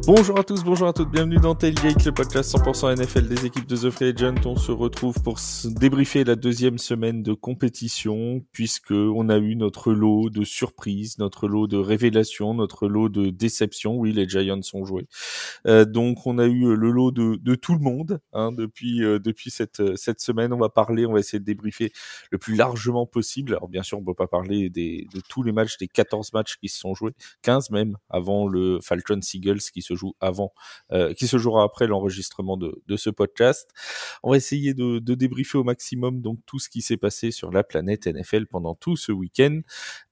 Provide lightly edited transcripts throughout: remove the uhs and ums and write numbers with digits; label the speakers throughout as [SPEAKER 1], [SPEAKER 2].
[SPEAKER 1] Bonjour à tous, bonjour à toutes, bienvenue dans Tailgate, le podcast 100% NFL des équipes de The Free Agent. On se retrouve pour débriefer la deuxième semaine de compétition, puisque on a eu notre lot de surprises, notre lot de révélations, notre lot de déceptions. Oui, les Giants ont joué. Donc on a eu le lot de tout le monde depuis cette semaine. On va essayer de débriefer le plus largement possible. Alors bien sûr, on peut pas parler de tous les matchs, des 14 matchs qui se sont joués, 15 même, avant le Falcons Eagles qui se jouera après l'enregistrement de ce podcast. On va essayer de débriefer au maximum donc tout ce qui s'est passé sur la planète NFL pendant tout ce week-end.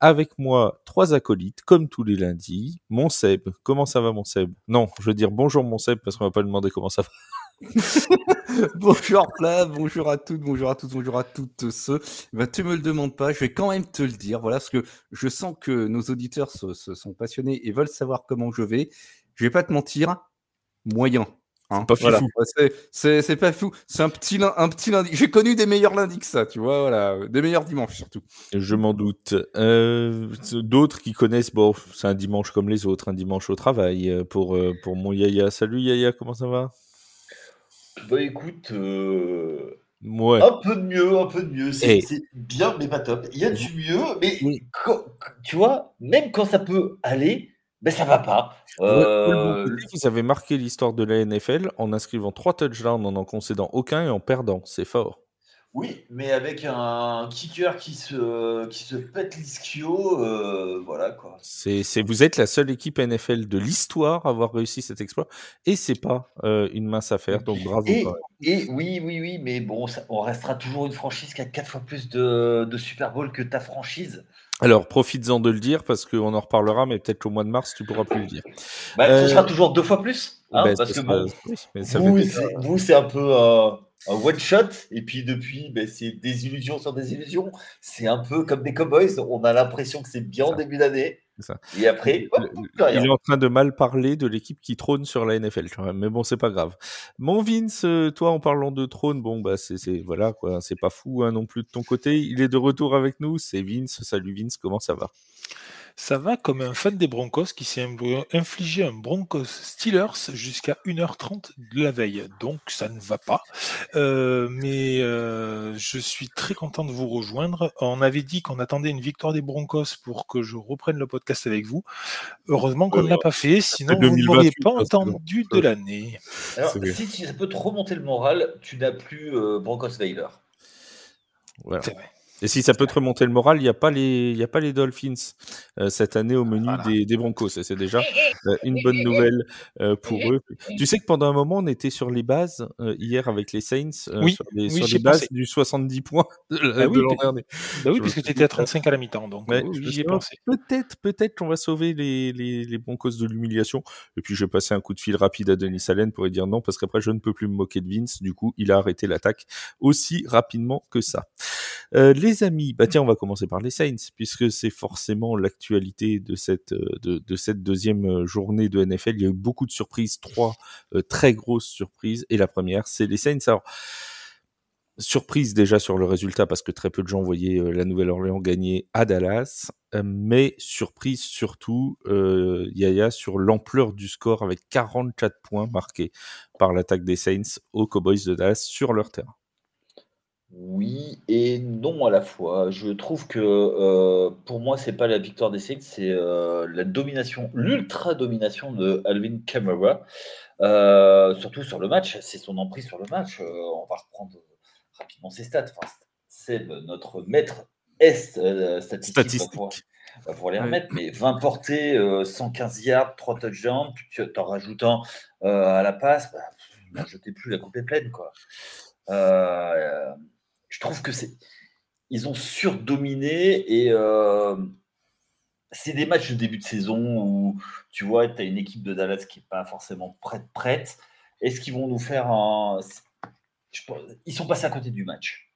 [SPEAKER 1] Avec moi, 3 acolytes, comme tous les lundis. Mon Seb, comment ça va mon Seb? Non, je veux dire bonjour mon Seb, parce qu'on va pas demander comment ça va.
[SPEAKER 2] Bonjour Flav, bonjour à toutes, bonjour à tous, bonjour à toutes ceux. Ben, tu me le demandes pas, je vais quand même te le dire, voilà, parce que je sens que nos auditeurs se sont passionnés et veulent savoir comment je vais. Je vais pas te mentir, moyen.
[SPEAKER 1] C'est pas
[SPEAKER 2] voilà.
[SPEAKER 1] fifou.
[SPEAKER 2] C'est pas fou, c'est un petit lundi. J'ai connu des meilleurs lundis que ça, tu vois, voilà, des meilleurs dimanches surtout.
[SPEAKER 1] Je m'en doute. D'autres qui connaissent, bon, c'est un dimanche comme les autres, un dimanche au travail pour mon Yaya. Salut Yaya, comment ça va?
[SPEAKER 3] Bah écoute,
[SPEAKER 1] Ouais.
[SPEAKER 3] un peu de mieux,
[SPEAKER 1] Eh.
[SPEAKER 3] c'est bien mais pas top. Il y a du mieux, mais
[SPEAKER 1] Oui.
[SPEAKER 3] tu vois, même quand ça peut aller, ben ça va pas.
[SPEAKER 1] Ouais, le bon côté, vous avez marqué l'histoire de la NFL en inscrivant 3 touchdowns, en concédant aucun et en perdant. C'est fort.
[SPEAKER 3] Oui, mais avec un kicker qui se pète l'ischio, voilà quoi.
[SPEAKER 1] Vous êtes la seule équipe NFL de l'histoire à avoir réussi cet exploit et c'est pas une mince affaire, donc bravo quand même.
[SPEAKER 3] Et oui, mais bon, on restera toujours une franchise qui a 4 fois plus de Super Bowl que ta franchise.
[SPEAKER 1] Alors, profites-en de le dire parce qu'on en reparlera, mais peut-être qu'au mois de mars, tu pourras plus le dire.
[SPEAKER 3] Bah, ce sera toujours 2 fois plus,
[SPEAKER 1] Ben,
[SPEAKER 3] parce que bon,
[SPEAKER 1] oui, mais ça fait déjà...
[SPEAKER 3] vous c'est un peu un one shot, et puis depuis, ben, c'est des illusions sur des illusions. C'est un peu comme des Cowboys, on a l'impression que c'est bien en début d'année, et après, hop, plus rien.
[SPEAKER 1] Il est en train de mal parler de l'équipe qui trône sur la NFL, quand même. Mais bon, c'est pas grave. Mon Vince, toi, en parlant de trône, bon, bah, voilà, quoi. C'est pas fou, non plus de ton côté. Il est de retour avec nous. C'est Vince. Salut Vince, comment ça va?
[SPEAKER 4] Ça va comme un fan des Broncos qui s'est infligé un Broncos Steelers jusqu'à 1h30 de la veille. Donc ça ne va pas. Mais je suis très content de vous rejoindre. On avait dit qu'on attendait une victoire des Broncos pour que je reprenne le podcast avec vous. Heureusement qu'on ne l'a pas fait, sinon vous ne m'auriez pas entendu de l'année.
[SPEAKER 3] Alors, si ça peut te remonter le moral, tu n'as plus Broncos Valor.
[SPEAKER 1] Voilà. C'est vrai. Et si ça peut te remonter le moral, il n'y a pas les Dolphins cette année au menu des Broncos. C'est déjà une bonne nouvelle pour eux. Tu sais que pendant un moment, on était sur les bases hier avec les Saints, sur les bases du 70 points de l'an dernier.
[SPEAKER 4] Bah oui, parce que tu étais à 35 à la mi-temps. Donc j'y ai pensé.
[SPEAKER 1] Peut-être qu'on va sauver les Broncos de l'humiliation. Et puis, je vais passer un coup de fil rapide à Denis Allen pour lui dire non, parce qu'après, je ne peux plus me moquer de Vince. Du coup, il a arrêté l'attaque aussi rapidement que ça. Les amis, bah tiens, on va commencer par les Saints, puisque c'est forcément l'actualité de cette deuxième journée de NFL. Il y a eu beaucoup de surprises, 3 très grosses surprises, et la première, c'est les Saints. Alors, surprise déjà sur le résultat, parce que très peu de gens voyaient la Nouvelle-Orléans gagner à Dallas, mais surprise surtout, Yaya, sur l'ampleur du score, avec 44 points marqués par l'attaque des Saints aux Cowboys de Dallas sur leur terrain.
[SPEAKER 3] Oui et non à la fois. Je trouve que pour moi, c'est pas la victoire des Saints, c'est la domination, l'ultra domination de Alvin Kamara. Surtout sur le match, c'est son emprise sur le match. On va reprendre rapidement ses stats. Enfin, c'est notre maître statistique. On va pouvoir les remettre, mais 20 portées, 115 yards, 3 touchdowns, puis en rajoutant à la passe, n'en jetez plus, la coupe est pleine, quoi. Je trouve que ils ont surdominé et c'est des matchs de début de saison où tu vois, tu as une équipe de Dallas qui n'est pas forcément prête. Est-ce qu'ils vont nous faire ils sont passés à côté du match.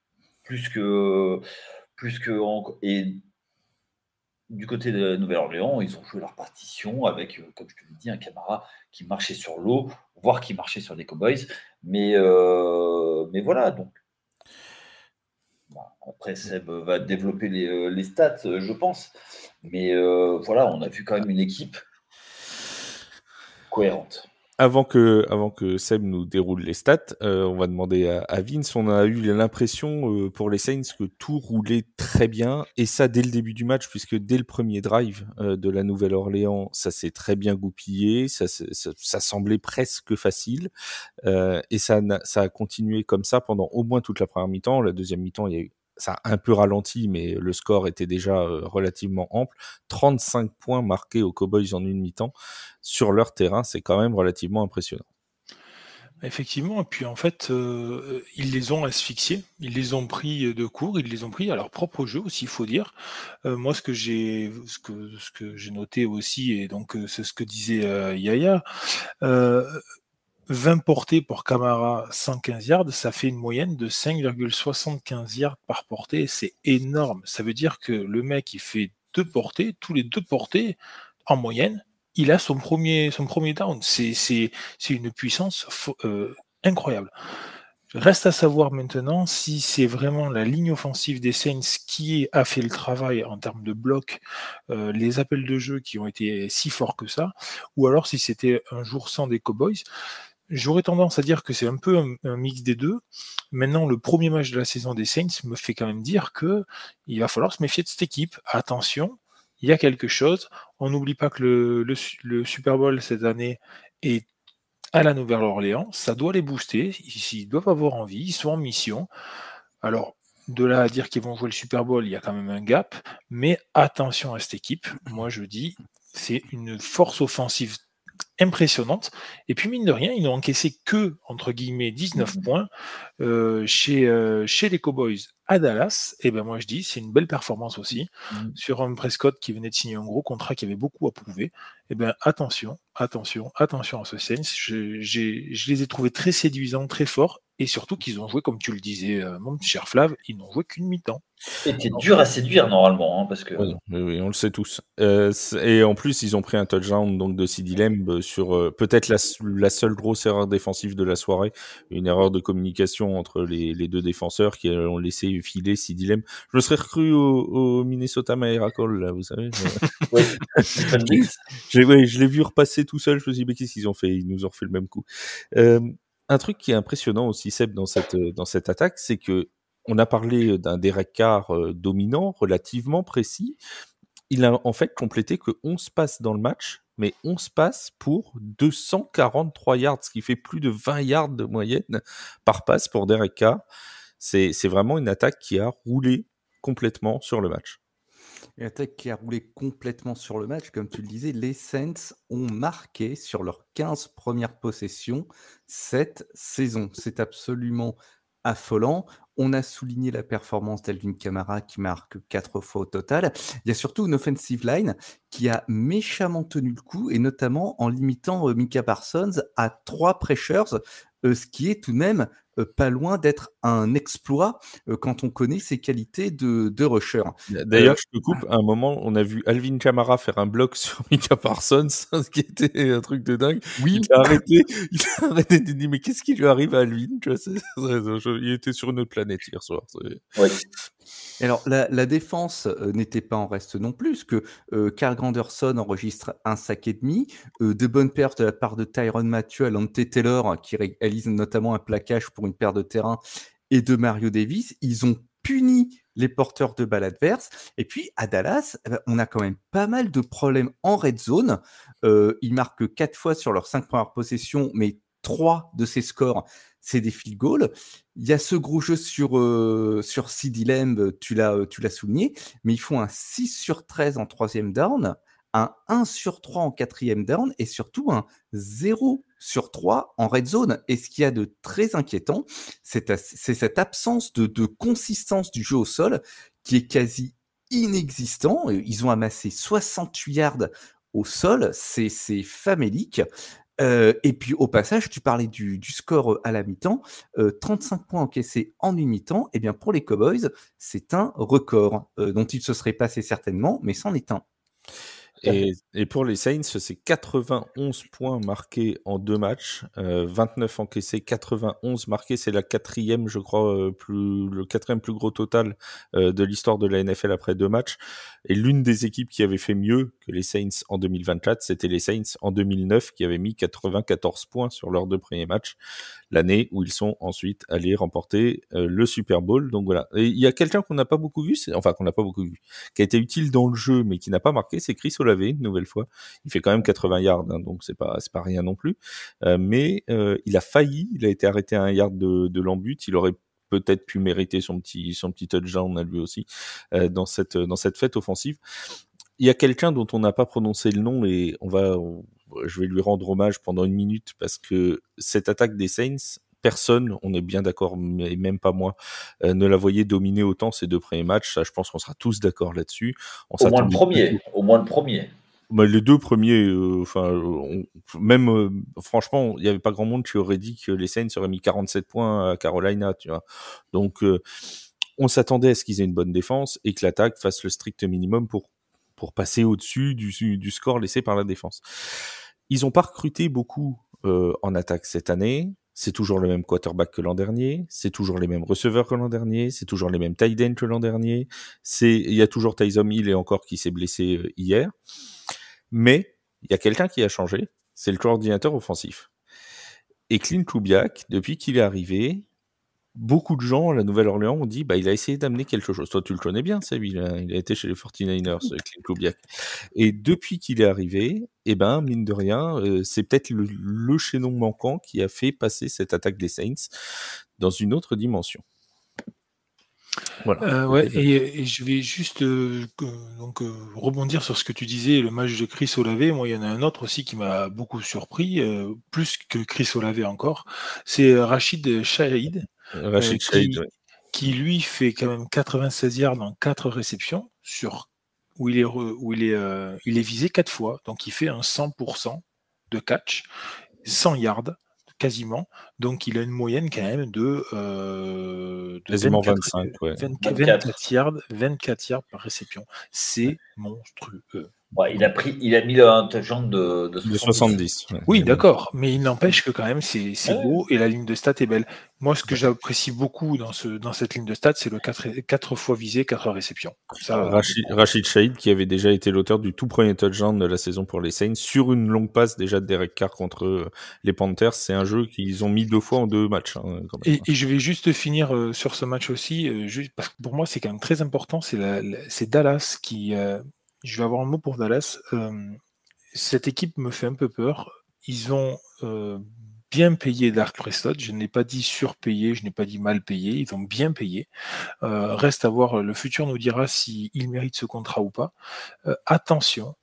[SPEAKER 3] Et du côté de Nouvelle-Orléans, ils ont joué leur partition avec, comme je te l'ai dit, un Kamara qui marchait sur l'eau, voire qui marchait sur les Cowboys. Mais voilà, donc. Après, Seb va développer les stats, je pense. Mais voilà, on a vu quand même une équipe cohérente.
[SPEAKER 1] Avant que Seb nous déroule les stats, on va demander à Vince. On a eu l'impression pour les Saints que tout roulait très bien, et ça dès le début du match, puisque dès le premier drive de la Nouvelle-Orléans, ça s'est très bien goupillé, ça semblait presque facile, et ça a continué comme ça pendant au moins toute la première mi-temps. La deuxième mi-temps, ça a un peu ralenti, mais le score était déjà relativement ample. 35 points marqués aux Cowboys en une mi-temps sur leur terrain, c'est quand même relativement impressionnant.
[SPEAKER 4] Effectivement, et puis en fait, ils les ont asphyxiés, ils les ont pris de court, ils les ont pris à leur propre jeu aussi, il faut dire. Moi, ce que j'ai noté aussi, et donc c'est ce que disait Yaya, 20 portées pour Camara, 115 yards, ça fait une moyenne de 5,75 yards par portée. C'est énorme. Ça veut dire que le mec, il fait 2 portées, tous les 2 portées, en moyenne, il a son premier down. C'est une puissance incroyable. Reste à savoir maintenant si c'est vraiment la ligne offensive des Saints qui a fait le travail en termes de bloc, les appels de jeu qui ont été si forts que ça, ou alors si c'était un jour sans des Cowboys. J'aurais tendance à dire que c'est un peu un mix des deux. Maintenant, le premier match de la saison des Saints me fait quand même dire qu'il va falloir se méfier de cette équipe. Attention, il y a quelque chose. On n'oublie pas que le Super Bowl cette année est à la Nouvelle-Orléans. Ça doit les booster. Ils doivent avoir envie. Ils sont en mission. Alors, de là à dire qu'ils vont jouer le Super Bowl, il y a quand même un gap. Mais attention à cette équipe. Moi, je dis, c'est une force offensive impressionnante. Et puis, mine de rien, ils n'ont encaissé que, entre guillemets, 19 points chez les Cowboys à Dallas. Et ben moi, je dis, c'est une belle performance aussi. Sur un Prescott qui venait de signer un gros contrat qui avait beaucoup à prouver. Et ben attention à ce Saints. Je les ai trouvés très séduisants, très forts. Et surtout qu'ils ont joué, comme tu le disais, mon cher Flav, ils n'ont joué qu'une mi-temps.
[SPEAKER 3] C'était dur à séduire normalement, parce que.
[SPEAKER 1] Oui, on le sait tous. Et en plus, ils ont pris un touchdown donc de CeeDee Lamb sur peut-être la seule grosse erreur défensive de la soirée, une erreur de communication entre les deux défenseurs qui ont laissé filer CeeDee Lamb. Je me serais recru au Minnesota Miracle, là, vous savez.
[SPEAKER 3] Oui.
[SPEAKER 1] Je l'ai vu repasser tout seul. Je me suis dit, mais qu'est-ce qu'ils ont fait? Ils nous ont refait le même coup. Un truc qui est impressionnant aussi, Seb, dans cette attaque, c'est que on a parlé d'un Derek Carr dominant, relativement précis. Il a en fait complété que 11 passes dans le match, mais 11 passes pour 243 yards, ce qui fait plus de 20 yards de moyenne par passe pour Derek Carr. C'est vraiment une attaque qui a roulé complètement sur le match.
[SPEAKER 2] Une attaque qui a roulé complètement sur le match. Comme tu le disais, les Saints ont marqué sur leurs 15 premières possessions cette saison. C'est absolument affolant. On a souligné la performance d'Alvin Kamara qui marque 4 fois au total. Il y a surtout une offensive line qui a méchamment tenu le coup, et notamment en limitant Micah Parsons à 3 pressures, ce qui est tout de même pas loin d'être un exploit quand on connaît ses qualités de rusher.
[SPEAKER 1] D'ailleurs, je te coupe, à un moment, on a vu Alvin Kamara faire un bloc sur Micah Parsons, ce qui était un truc de dingue.
[SPEAKER 2] Oui.
[SPEAKER 1] Il a arrêté de dire, mais qu'est-ce qui lui arrive à Alvin? Tu vois, il était sur une autre planète hier soir.
[SPEAKER 3] Oui.
[SPEAKER 2] Alors, la défense n'était pas en reste non plus, que Carl Granderson enregistre un sac et demi, de bonnes pertes de la part de Tyrann Mathieu à Lante Taylor, qui réalise notamment un plaquage pour une paire de terrain, et de Mario Davis. Ils ont puni les porteurs de balles adverses. Et puis, à Dallas, on a quand même pas mal de problèmes en red zone. Ils marquent 4 fois sur leurs 5 premières possessions, mais 3 de ces scores, c'est des field goals. Il y a ce gros jeu sur CeeDee Lamb, tu l'as souligné, mais ils font un 6 sur 13 en 3e down, un 1 sur 3 en 4e down, et surtout un 0 sur 3 en red zone. Et ce qu'il y a de très inquiétant, c'est cette absence de consistance du jeu au sol qui est quasi inexistant. Ils ont amassé 68 yards au sol, c'est famélique. Et puis au passage, tu parlais du score à la mi-temps, 35 points encaissés en une mi-temps. Et bien pour les Cowboys, c'est un record dont il se serait passé certainement, mais c'en est un.
[SPEAKER 1] Et pour les Saints, c'est 91 points marqués en 2 matchs, 29 encaissés, 91 marqués. C'est la quatrième, je crois, le quatrième plus gros total de l'histoire de la NFL après 2 matchs. Et l'une des équipes qui avait fait mieux que les Saints en 2024, c'était les Saints en 2009 qui avaient mis 94 points sur leurs 2 premiers matchs, l'année où ils sont ensuite allés remporter le Super Bowl. Donc voilà. Et il y a quelqu'un qu'on n'a pas beaucoup vu, qui a été utile dans le jeu mais qui n'a pas marqué, c'est Chris Olave, une nouvelle fois. Il fait quand même 80 yards, hein, donc c'est pas rien non plus. Mais il a failli, il a été arrêté à 1 yard de l'embut. Il aurait peut-être pu mériter son petit touchdown à lui aussi dans cette fête offensive. Il y a quelqu'un dont on n'a pas prononcé le nom et je vais lui rendre hommage pendant 1 minute parce que cette attaque des Saints, personne, on est bien d'accord, mais même pas moi, ne la voyait dominer autant ces 2 premiers matchs. Ça, je pense qu'on sera tous d'accord là-dessus.
[SPEAKER 3] Au moins le premier.
[SPEAKER 1] Bah, les 2 premiers, franchement, il y avait pas grand monde qui aurait dit que les Saints auraient mis 47 points à Carolina, tu vois. Donc, on s'attendait à ce qu'ils aient une bonne défense et que l'attaque fasse le strict minimum pour passer au-dessus du score laissé par la défense. Ils ont pas recruté beaucoup en attaque cette année. C'est toujours le même quarterback que l'an dernier, c'est toujours les mêmes receveurs que l'an dernier, c'est toujours les mêmes tight ends que l'an dernier. Il y a toujours Taysom Hill et encore qui s'est blessé hier. Mais il y a quelqu'un qui a changé, c'est le coordinateur offensif. Et Clint Kubiak, depuis qu'il est arrivé, beaucoup de gens à la Nouvelle-Orléans ont dit il a essayé d'amener quelque chose. Toi, tu le connais bien, ça, il a été chez les 49ers, Clint Kubiak. Et depuis qu'il est arrivé, mine de rien, c'est peut-être le chaînon manquant qui a fait passer cette attaque des Saints dans une autre dimension.
[SPEAKER 4] Voilà. Et je vais juste rebondir sur ce que tu disais, le match de Chris Olave. Moi, il y en a un autre aussi qui m'a beaucoup surpris, plus que Chris Olave encore. C'est Rachid Shaheed, qui lui fait quand même 96 yards en 4 réceptions où il est visé 4 fois. Donc, il fait un 100% de catch, 100 yards. Quasiment, donc il a une moyenne quand même de
[SPEAKER 1] quasiment
[SPEAKER 4] 24 yards par réception. C'est monstrueux.
[SPEAKER 3] Ouais, il a mis un touchdown de
[SPEAKER 1] 70.
[SPEAKER 4] Oui, d'accord, mais il n'empêche que quand même c'est beau et la ligne de stats est belle. Moi, ce que j'apprécie beaucoup dans cette ligne de stats, c'est le 4 fois visé, 4 réceptions.
[SPEAKER 1] Rachid Shaheed, qui avait déjà été l'auteur du tout premier touchdown de la saison pour les Saints, sur une longue passe déjà de Derek Carr contre les Panthers. C'est un jeu qu'ils ont mis 2 fois en 2 matchs. Hein,
[SPEAKER 4] et je vais juste finir sur ce match aussi, parce que pour moi, c'est quand même très important. C'est Dallas qui... je vais avoir un mot pour Dallas. Cette équipe me fait un peu peur. Ils ont bien payé Dak Prescott. Je n'ai pas dit surpayé, je n'ai pas dit mal payé. Ils ont bien payé. Reste à voir, le futur nous dira s'il mérite ce contrat ou pas. Attention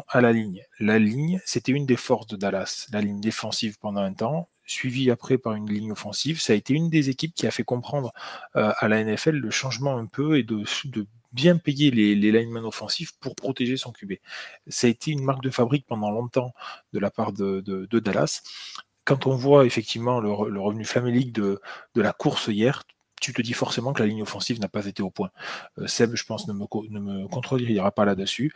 [SPEAKER 4] à la ligne. La ligne, c'était une des forces de Dallas. La ligne défensive pendant un temps, suivie après par une ligne offensive. Ça a été une des équipes qui a fait comprendre à la NFL le changement un peu et de bien payer les linemen offensifs pour protéger son QB. Ça a été une marque de fabrique pendant longtemps de la part de Dallas. Quand on voit effectivement le revenu famélique de la course hier, tu te dis forcément que la ligne offensive n'a pas été au point. Seb, je pense, ne me contredira pas là-dessus.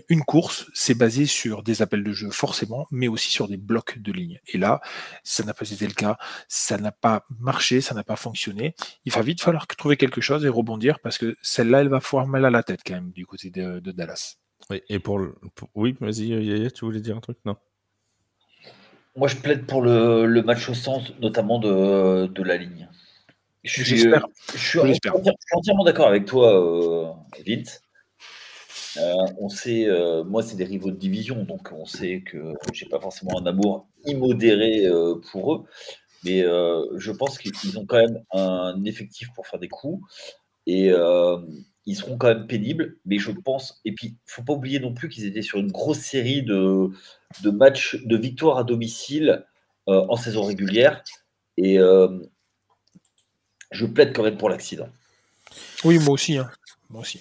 [SPEAKER 4] Une course, c'est basé sur des appels de jeu forcément, mais aussi sur des blocs de ligne. Et là, ça n'a pas été le cas, ça n'a pas marché, ça n'a pas fonctionné. Il va vite falloir trouver quelque chose et rebondir parce que celle-là, elle va faire mal à la tête quand même du côté de Dallas.
[SPEAKER 1] Oui, et oui, vas-y, Yaya, tu voulais dire un truc? Non.
[SPEAKER 3] Moi, je plaide pour le match au sens, notamment de la ligne.
[SPEAKER 4] J'espère.
[SPEAKER 3] Je suis entièrement d'accord avec toi, Vince. On sait, moi, c'est des rivaux de division, donc on sait que j'ai pas forcément un amour immodéré pour eux, mais je pense qu'ils ont quand même un effectif pour faire des coups et ils seront quand même pénibles, mais je pense, et puis faut pas oublier non plus qu'ils étaient sur une grosse série de matchs, de victoires à domicile en saison régulière, et je plaide quand même pour l'accident.
[SPEAKER 4] Oui, moi aussi. Moi aussi.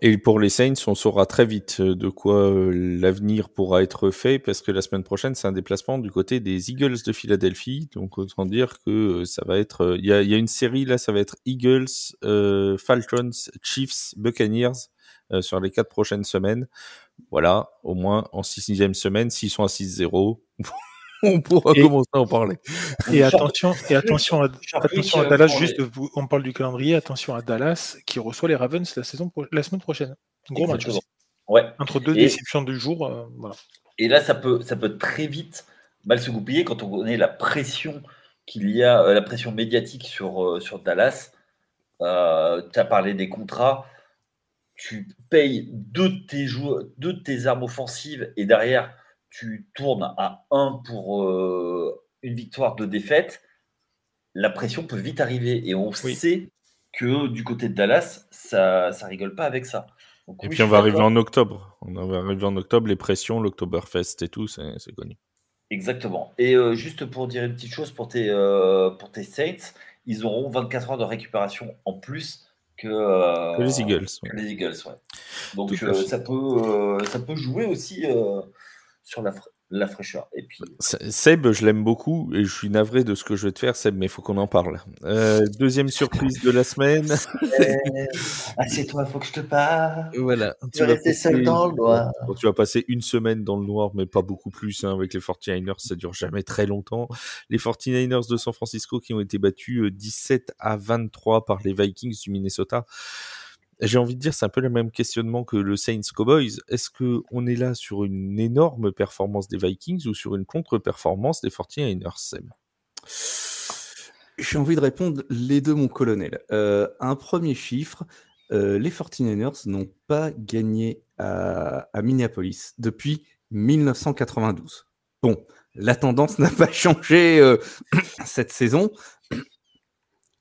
[SPEAKER 1] Et pour les Saints, on saura très vite de quoi l'avenir pourra être fait, parce que la semaine prochaine, c'est un déplacement du côté des Eagles de Philadelphie. Donc, autant dire que ça va être... Il y a une série, là, ça va être Eagles, Falcons, Chiefs, Buccaneers, sur les 4 prochaines semaines. Voilà, au moins en 6e semaine, s'ils sont à 6-0, on pourra commencer à en parler.
[SPEAKER 4] Et attention à Dallas, juste on parle du calendrier, attention à Dallas qui reçoit les Ravens la semaine prochaine. Gros match aussi.
[SPEAKER 3] Ouais.
[SPEAKER 4] Entre deux déceptions du jour, voilà.
[SPEAKER 3] Et là, ça peut très vite mal se goupiller quand on connaît la pression qu'il y a, la pression médiatique sur Dallas. Tu as parlé des contrats. Tu payes deux de tes armes offensives et derrière, tu tournes à 1 pour une victoire, 2 défaites. La pression peut vite arriver et on sait que du côté de Dallas, ça rigole pas avec ça.
[SPEAKER 1] Donc, et puis on va arriver en octobre. Les pressions, l'Oktoberfest et tout, c'est connu.
[SPEAKER 3] Exactement. Et juste pour dire une petite chose pour tes Saints, ils auront 24 heures de récupération en plus que
[SPEAKER 1] les Eagles.
[SPEAKER 3] Les Eagles, ouais. Donc ça peut jouer aussi sur la fraîcheur. Et puis
[SPEAKER 1] Seb, je l'aime beaucoup et je suis navré de ce que je vais te faire, Seb, mais il faut qu'on en parle. Deuxième surprise de la semaine.
[SPEAKER 3] Assieds-toi, faut que je te parle.
[SPEAKER 1] Voilà.
[SPEAKER 3] Tu vas rester seul dans le noir.
[SPEAKER 1] Bon, tu vas passer une semaine dans le noir, mais pas beaucoup plus. Avec les 49ers, ça dure jamais très longtemps. Les 49ers de San Francisco qui ont été battus 17-23 par les Vikings du Minnesota. J'ai envie de dire, c'est un peu le même questionnement que le Saints Cowboys. Est-ce qu'on est là sur une énorme performance des Vikings ou sur une contre-performance des 49ers, Seb ?
[SPEAKER 2] J'ai envie de répondre les deux, mon colonel. Un premier chiffre, les 49ers n'ont pas gagné à Minneapolis depuis 1992. Bon, la tendance n'a pas changé cette saison.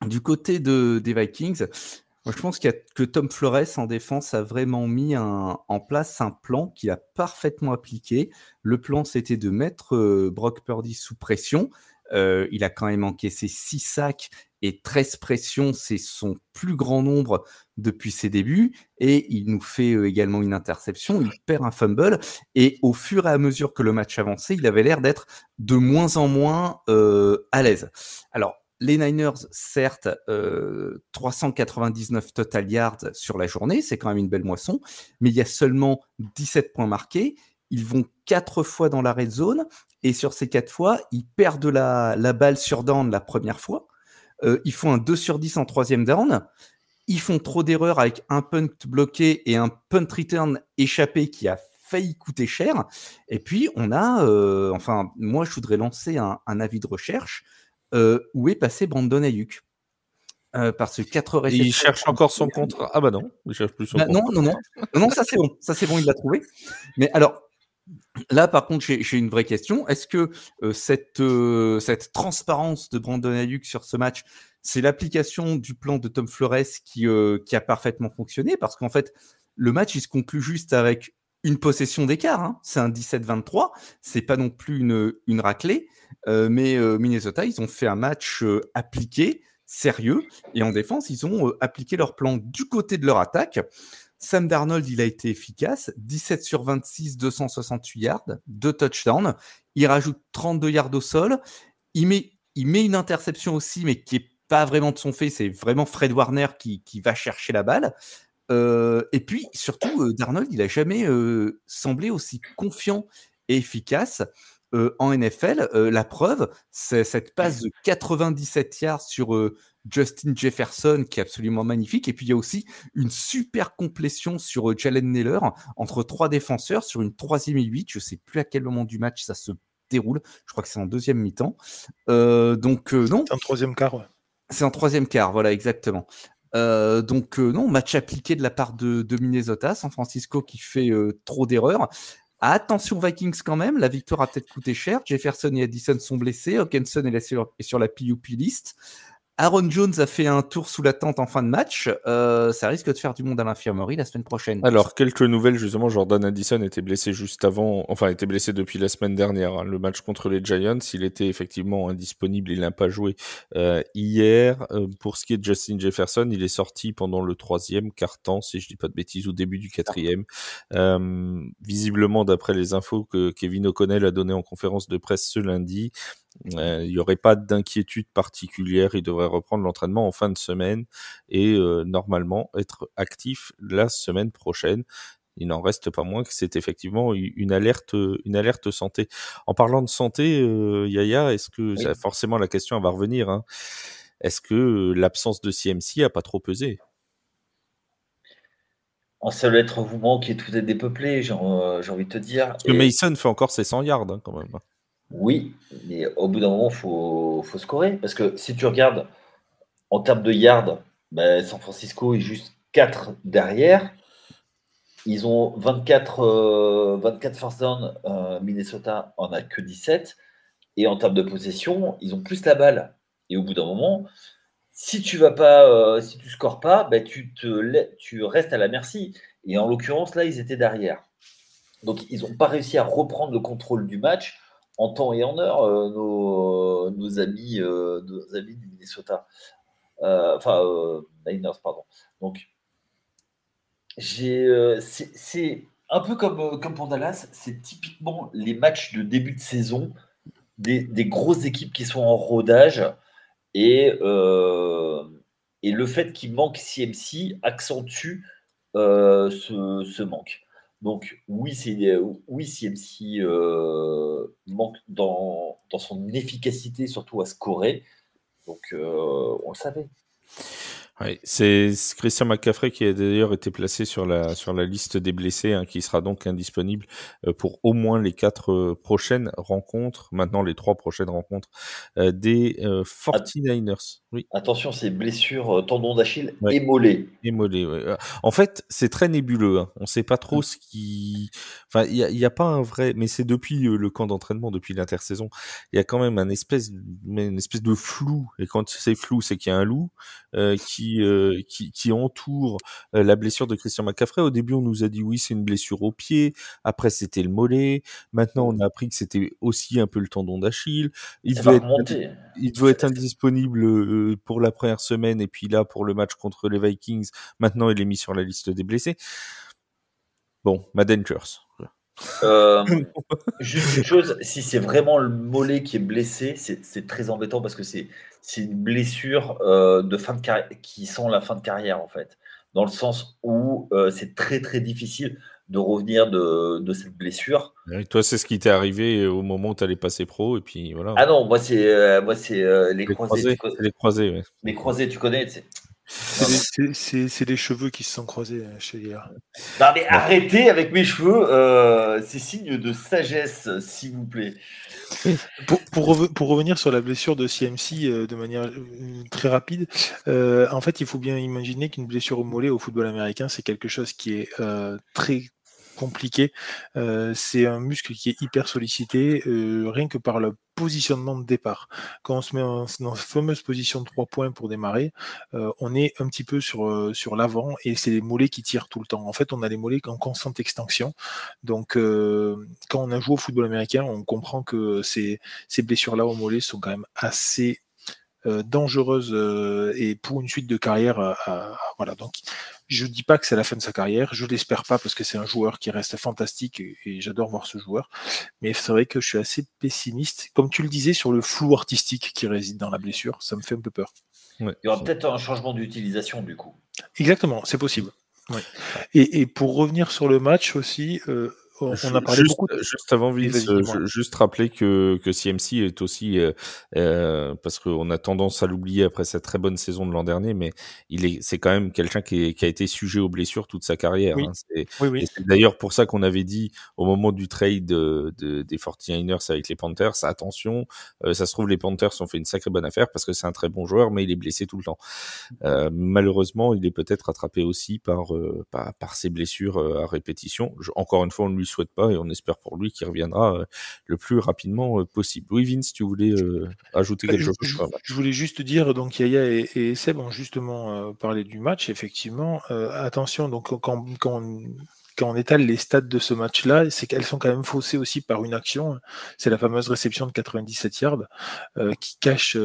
[SPEAKER 2] Du côté des Vikings, moi, je pense que Tom Flores, en défense, a vraiment mis en place un plan qu'il a parfaitement appliqué. Le plan, c'était de mettre Brock Purdy sous pression. Il a quand même encaissé 6 sacs et 13 pressions. C'est son plus grand nombre depuis ses débuts. Et il nous fait également une interception. Il perd un fumble. Et au fur et à mesure que le match avançait, il avait l'air d'être de moins en moins à l'aise. Alors, les Niners, certes, 399 total yards sur la journée, c'est quand même une belle moisson, mais il y a seulement 17 points marqués. Ils vont 4 fois dans la red zone, et sur ces 4 fois, ils perdent la balle sur down la première fois. Ils font un 2 sur 10 en troisième down. Ils font trop d'erreurs avec un punt bloqué et un punt return échappé qui a failli coûter cher. Et puis, on a... moi, je voudrais lancer un avis de recherche. Où est passé Brandon Ayuk parce que 4 réceptions.
[SPEAKER 1] Il cherche encore son contrat. Ah bah non, il cherche plus son contrat.
[SPEAKER 2] Non, ça c'est bon, il l'a trouvé. Mais alors, là par contre, j'ai une vraie question. Est-ce que cette transparence de Brandon Ayuk sur ce match, c'est l'application du plan de Tom Flores qui a parfaitement fonctionné? Parce qu'en fait, le match, il se conclut juste avec une possession d'écart, hein. C'est un 17-23, c'est pas non plus une raclée, mais Minnesota, ils ont fait un match appliqué, sérieux, et en défense, ils ont appliqué leur plan du côté de leur attaque. Sam Darnold, il a été efficace, 17 sur 26, 268 yards, 2 touchdowns, il rajoute 32 yards au sol, il met une interception aussi, mais qui est pas vraiment de son fait, c'est vraiment Fred Warner qui va chercher la balle. Et puis, surtout, Darnold, il n'a jamais semblé aussi confiant et efficace en NFL. La preuve, c'est cette passe de 97 yards sur Justin Jefferson qui est absolument magnifique. Et puis, il y a aussi une super complétion sur Jalen Nailor entre 3 défenseurs sur une 3e et 8. Je ne sais plus à quel moment du match ça se déroule. Je crois que c'est en 2e mi-temps. Non.
[SPEAKER 4] C'est en 3e quart, ouais.
[SPEAKER 2] C'est en 3e quart, voilà, exactement. Non, match appliqué de la part de Minnesota, San Francisco qui fait trop d'erreurs. Attention Vikings quand même, la victoire a peut-être coûté cher. Jefferson et Addison sont blessés, Hawkinson est sur la PUP list. Aaron Jones a fait un tour sous la tente en fin de match. Ça risque de faire du monde à l'infirmerie la semaine prochaine.
[SPEAKER 1] Alors, quelques nouvelles, justement. Jordan Addison était blessé juste avant, enfin, était blessé depuis la semaine dernière. Hein. Le match contre les Giants, il était effectivement indisponible. Il n'a pas joué hier. Pour ce qui est de Justin Jefferson, il est sorti pendant le 3e quart-temps, si je dis pas de bêtises, au début du 4e. Visiblement, d'après les infos que Kevin O'Connell a donné en conférence de presse ce lundi, Il n'y aurait pas d'inquiétude particulière. Il devrait reprendre l'entraînement en fin de semaine et normalement être actif la semaine prochaine. Il n'en reste pas moins que c'est effectivement une alerte santé. En parlant de santé, Yaya, est-ce que
[SPEAKER 3] Oui.
[SPEAKER 1] forcément la question va revenir, hein, est-ce que l'absence de CMC a pas trop pesé?
[SPEAKER 3] Un seul être vous manque et tout est dépeuplé, j'ai envie de te dire.
[SPEAKER 1] Parce que Mason fait encore ses 100 yards hein, quand même.
[SPEAKER 3] Oui, mais au bout d'un moment, faut scorer. Parce que si tu regardes en termes de yards, San Francisco est juste 4 derrière. Ils ont 24 first down. Minnesota en a que 17. Et en termes de possession, ils ont plus la balle. Et au bout d'un moment, si tu scores pas, tu restes à la merci. Et en l'occurrence, là, ils étaient derrière. Donc, ils n'ont pas réussi à reprendre le contrôle du match en temps et en heure, nos amis du Minnesota. Niners, pardon. Donc, c'est un peu comme pour Dallas, c'est typiquement les matchs de début de saison des grosses équipes qui sont en rodage et le fait qu'il manque CMC accentue ce manque. Donc oui, CMC manque dans son efficacité, surtout à scorer. Donc on le savait.
[SPEAKER 1] Ouais, c'est Christian McCaffrey qui a d'ailleurs été placé sur la liste des blessés, hein, qui sera donc indisponible pour au moins les 4 prochaines rencontres, maintenant les 3 prochaines rencontres des 49ers. Oui.
[SPEAKER 3] Attention, c'est blessure tendon d'Achille
[SPEAKER 1] Ouais.
[SPEAKER 3] et mollet.
[SPEAKER 1] Et mollet, ouais. En fait, c'est très nébuleux. Hein. On ne sait pas trop ce qui. Enfin, il y a pas un vrai. Mais c'est depuis le camp d'entraînement, depuis l'intersaison, il y a quand même une espèce de flou. Et quand c'est flou, c'est qu'il y a un loup qui entoure la blessure de Christian McCaffrey. Au début, on nous a dit oui, c'est une blessure au pied. Après, c'était le mollet. Maintenant, on a appris que c'était aussi un peu le tendon d'Achille. Il devait être indisponible pour la première semaine et puis là pour le match contre les Vikings. Maintenant, il est mis sur la liste des blessés. Bon, Madden curse.
[SPEAKER 3] Juste une chose, si c'est vraiment le mollet qui est blessé, c'est très embêtant parce que c'est une blessure de fin de carrière qui sent la fin de carrière en fait, dans le sens où c'est très très difficile de revenir de cette blessure.
[SPEAKER 1] Et toi, c'est ce qui t'est arrivé au moment où tu allais passer pro et puis voilà.
[SPEAKER 3] Ah non, moi c'est les croisés.
[SPEAKER 1] Les croisés, ouais.
[SPEAKER 3] Les croisés, tu connais.
[SPEAKER 4] C'est les cheveux qui se sont croisés chez Léa.
[SPEAKER 3] Non mais arrêtez avec mes cheveux, c'est signe de sagesse, s'il vous plaît.
[SPEAKER 4] Pour revenir sur la blessure de CMC de manière très rapide, en fait, il faut bien imaginer qu'une blessure au mollet au football américain, c'est quelque chose qui est très compliqué. C'est un muscle qui est hyper sollicité, rien que par le positionnement de départ. Quand on se met dans la fameuse position de 3 points pour démarrer, on est un petit peu sur l'avant et c'est les mollets qui tirent tout le temps. En fait, on a les mollets en constante extension. Donc, quand on a joué au football américain, on comprend que ces blessures-là au mollet sont quand même assez dangereuses et pour une suite de carrière. Voilà, donc je dis pas que c'est la fin de sa carrière, je l'espère pas parce que c'est un joueur qui reste fantastique et j'adore voir ce joueur. Mais c'est vrai que je suis assez pessimiste, comme tu le disais, sur le flou artistique qui réside dans la blessure. Ça me fait un peu peur.
[SPEAKER 3] Ouais. Il y aura peut-être un changement d'utilisation du coup.
[SPEAKER 4] Exactement, c'est possible. Ouais. Et pour revenir sur le match aussi, on a parlé beaucoup.
[SPEAKER 1] Juste avant, Vince, juste rappeler que CMC est aussi, parce qu'on a tendance à l'oublier après cette très bonne saison de l'an dernier, mais c'est quand même quelqu'un qui a été sujet aux blessures toute sa carrière.
[SPEAKER 4] Oui.
[SPEAKER 1] Hein.
[SPEAKER 4] Oui.
[SPEAKER 1] Et c'est d'ailleurs pour ça qu'on avait dit au moment du trade des 49ers avec les Panthers, attention, ça se trouve les Panthers ont fait une sacrée bonne affaire parce que c'est un très bon joueur, mais il est blessé tout le temps. Malheureusement, il est peut-être rattrapé aussi par ses blessures à répétition. Encore une fois, on ne lui souhaite pas et on espère pour lui qu'il reviendra le plus rapidement possible. Oui, Vince, tu voulais ajouter quelque chose?
[SPEAKER 4] Je voulais juste dire, donc Yaya et Seb ont justement parlé du match, effectivement. Attention, donc quand quand on étale les stats de ce match-là, c'est qu'elles sont quand même faussées aussi par une action. C'est la fameuse réception de 97 yards qui cache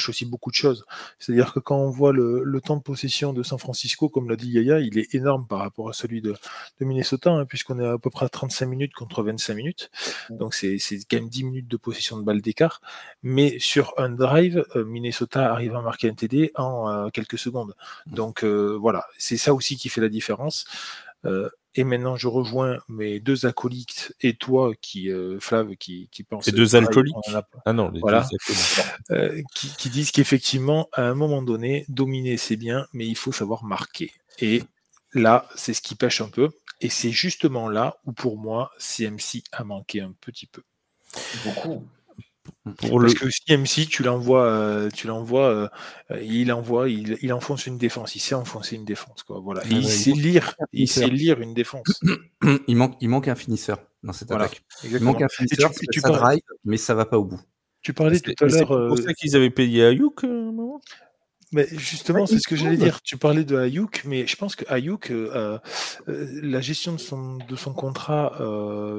[SPEAKER 4] aussi beaucoup de choses. C'est-à-dire que quand on voit le temps de possession de San Francisco, comme l'a dit Yaya, il est énorme par rapport à celui de Minnesota, hein, puisqu'on est à peu près à 35 minutes contre 25 minutes. Donc c'est quand même 10 minutes de possession de balle d'écart. Mais sur un drive, Minnesota arrive à marquer un TD en quelques secondes. Donc voilà, c'est ça aussi qui fait la différence. Et maintenant, je rejoins mes deux acolytes et toi, Flav, qui pense.
[SPEAKER 1] Les deux alcooliques. Ah non, les
[SPEAKER 4] voilà,
[SPEAKER 1] deux alcooliques.
[SPEAKER 4] qui disent qu'effectivement, à un moment donné, dominer c'est bien, mais il faut savoir marquer. Et là, c'est ce qui pêche un peu. Et c'est justement là où, pour moi, CMC a manqué un petit peu.
[SPEAKER 3] Beaucoup.
[SPEAKER 4] Parce que CMC, tu l'envoies, il enfonce une défense, il sait enfoncer une défense, quoi. Voilà. Et il sait lire une défense.
[SPEAKER 2] Il manque un finisseur dans cette attaque.
[SPEAKER 4] Exactement.
[SPEAKER 2] Il manque un finisseur, ça drive, mais ça va pas au bout.
[SPEAKER 4] Tu parlais tout à l'heure.
[SPEAKER 1] C'est pour ça qu'ils avaient payé Ayuk à un moment.
[SPEAKER 4] Mais justement, c'est ce que j'allais dire. Tu parlais de Ayuk, mais je pense que Ayuk, la gestion de son contrat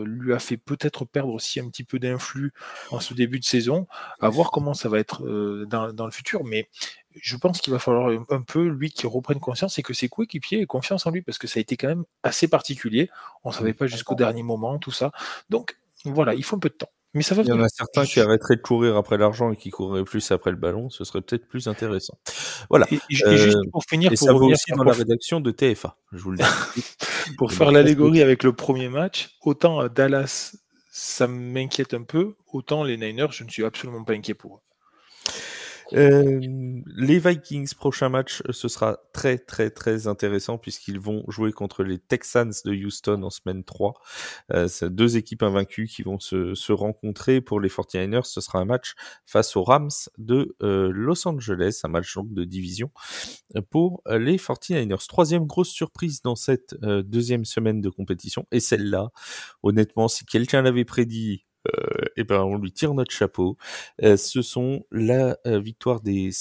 [SPEAKER 4] lui a fait peut-être perdre aussi un petit peu d'influx en ce début de saison. À voir comment ça va être dans le futur. Mais je pense qu'il va falloir un peu, lui, qui reprenne conscience et que ses coéquipiers aient confiance en lui, parce que ça a été quand même assez particulier. On ne savait pas jusqu'au dernier moment, tout ça. Donc, voilà, il faut un peu de temps. Mais ça va.
[SPEAKER 1] Il y en a certains qui arrêteraient de courir après l'argent et qui courraient plus après le ballon, ce serait peut-être plus intéressant. Voilà.
[SPEAKER 4] Et juste pour finir,
[SPEAKER 1] ça vaut aussi dans la rédaction de TF1, je vous le dis.
[SPEAKER 4] Pour faire l'allégorie avec le premier match, autant Dallas, ça m'inquiète un peu, autant les Niners, je ne suis absolument pas inquiet pour eux.
[SPEAKER 1] Les Vikings, prochain match, ce sera très très très intéressant puisqu'ils vont jouer contre les Texans de Houston en semaine 3. C'est deux équipes invaincues qui vont se rencontrer. Pour les 49ers, ce sera un match face aux Rams de Los Angeles, un match donc de division pour les 49ers. Troisième grosse surprise dans cette deuxième semaine de compétition, et celle-là, honnêtement, si quelqu'un l'avait prédit, on lui tire notre chapeau. Ce sont c'est la victoire des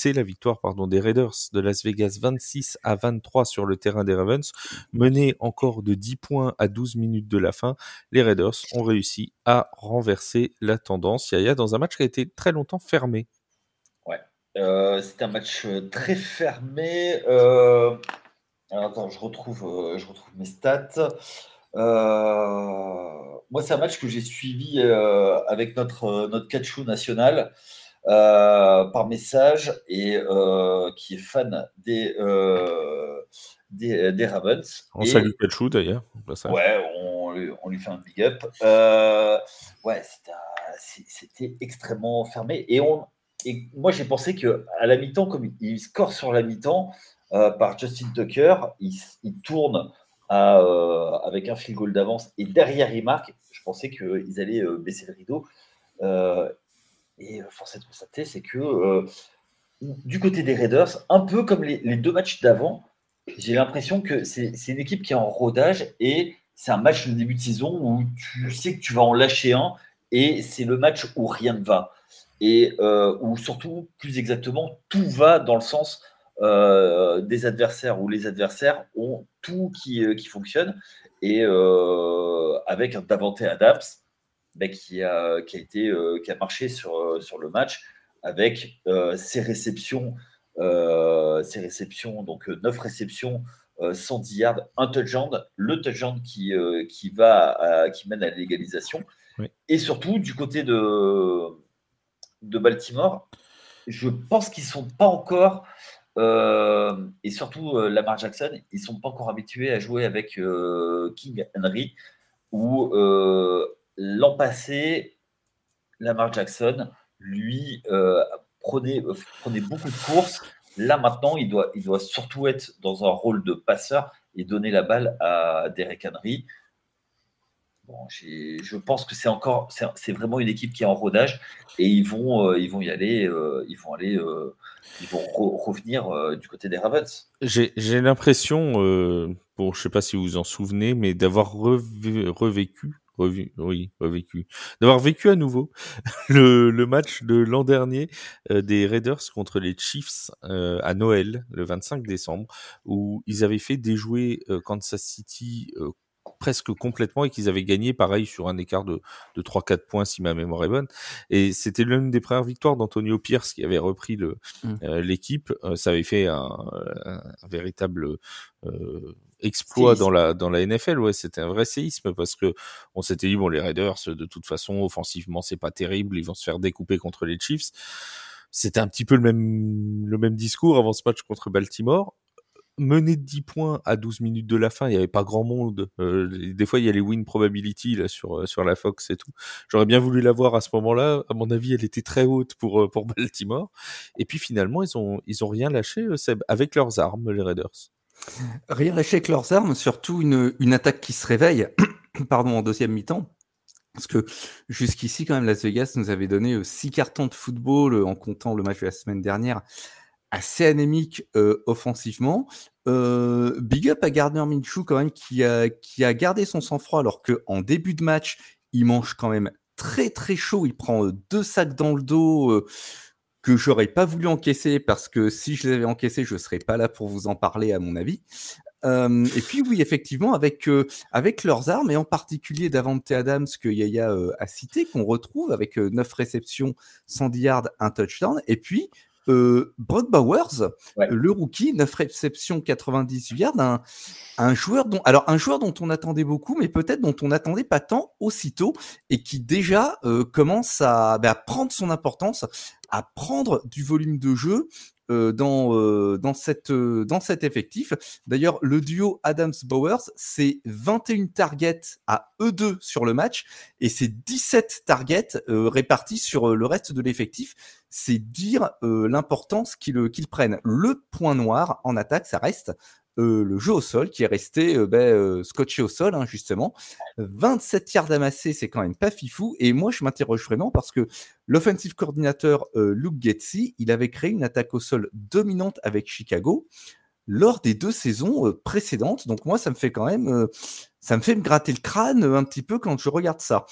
[SPEAKER 1] Raiders de Las Vegas 26-23 sur le terrain des Ravens, menés encore de 10 points à 12 minutes de la fin. Les Raiders ont réussi à renverser la tendance, Yaya, dans un match qui a été très longtemps fermé.
[SPEAKER 3] Ouais, c'était un match très fermé. Alors attends, je retrouve mes stats. Moi, c'est un match que j'ai suivi avec notre catchou national par message et qui est fan des Ravens.
[SPEAKER 1] On salue catchou d'ailleurs.
[SPEAKER 3] Ouais, on lui fait un big up. Ouais, c'était extrêmement fermé. Et moi, j'ai pensé qu'à la mi-temps, comme il score sur la mi-temps par Justin Tucker, il tourne avec un field goal d'avance et derrière il marque. Je pensais qu'ils allaient baisser le rideau et force est de constater, c'est que du côté des Raiders, un peu comme les deux matchs d'avant, j'ai l'impression que c'est une équipe qui est en rodage et c'est un match de début de saison où tu sais que tu vas en lâcher un et c'est le match où rien ne va et où surtout, plus exactement, tout va dans le sens des adversaires, où les adversaires ont tout qui fonctionne et avec un Davante Adams qui a marché sur le match avec ses réceptions, donc 9 réceptions, 110 yards, un touchdown, le touchdown qui mène à l'égalisation.
[SPEAKER 1] Oui.
[SPEAKER 3] Et surtout, du côté de Baltimore, je pense qu'ils ne sont pas encore, et surtout Lamar Jackson, ils ne sont pas encore habitués à jouer avec King Henry, où l'an passé, Lamar Jackson, lui, prenait beaucoup de courses. Là, maintenant, il doit surtout être dans un rôle de passeur et donner la balle à Derrick Henry. Bon, je pense que c'est vraiment une équipe qui est en rodage et ils vont y aller, ils vont revenir du côté des Ravens.
[SPEAKER 1] J'ai l'impression, je sais pas si vous vous en souvenez, mais d'avoir revécu revécu, d'avoir vécu à nouveau le match de l'an dernier des Raiders contre les Chiefs à Noël, le 25 décembre, où ils avaient fait déjouer Kansas City presque complètement et qu'ils avaient gagné pareil sur un écart de 3-4 points si ma mémoire est bonne. Et c'était l'une des premières victoires d'Antonio Pierce qui avait repris l'équipe. Ça avait fait un véritable exploit dans la NFL. Ouais, c'était un vrai séisme parce que on s'était dit, bon, les Raiders, de toute façon, offensivement, c'est pas terrible. Ils vont se faire découper contre les Chiefs. C'était un petit peu le même discours avant ce match contre Baltimore. Mené de 10 points à 12 minutes de la fin, il n'y avait pas grand monde. Des fois, il y a les win probability là, sur la Fox et tout. J'aurais bien voulu la voir à ce moment-là. À mon avis, elle était très haute pour Baltimore. Et puis finalement, ils ont rien lâché, Seb, avec leurs armes, les Raiders.
[SPEAKER 2] Rien lâché avec leurs armes, surtout une attaque qui se réveille pardon, en deuxième mi-temps. Parce que jusqu'ici, quand même, Las Vegas nous avait donné 6 cartons de football en comptant le match de la semaine dernière, assez anémique offensivement. Big up à Gardner Minshew quand même qui a gardé son sang-froid alors qu'en début de match, il mange quand même très très chaud. Il prend 2 sacs dans le dos que j'aurais pas voulu encaisser parce que si je les avais encaissés, je serais pas là pour vous en parler à mon avis. Et puis oui, effectivement, avec leurs armes, et en particulier Davante Adams, que Yaya a cité, qu'on retrouve avec 9 réceptions, 110 yards, un touchdown, et puis Brock Bowers, le rookie, 9 réceptions, 98 yards, un joueur dont on attendait beaucoup, mais peut-être dont on n'attendait pas tant aussitôt, et qui déjà commence à prendre son importance, à prendre du volume de jeu dans cet effectif. D'ailleurs, le duo Adams-Bowers, c'est 21 targets à eux deux sur le match et c'est 17 targets répartis sur le reste de l'effectif. C'est dire l'importance qu'ils prennent. Le point noir en attaque, ça reste le jeu au sol qui est resté scotché au sol, hein, justement. 27 yards amassés, c'est quand même pas fifou. Et moi, je m'interroge vraiment parce que l'offensive coordinateur Luke Getsy, il avait créé une attaque au sol dominante avec Chicago lors des 2 saisons précédentes. Donc moi, ça me fait quand même, ça me fait me gratter le crâne un petit peu quand je regarde ça.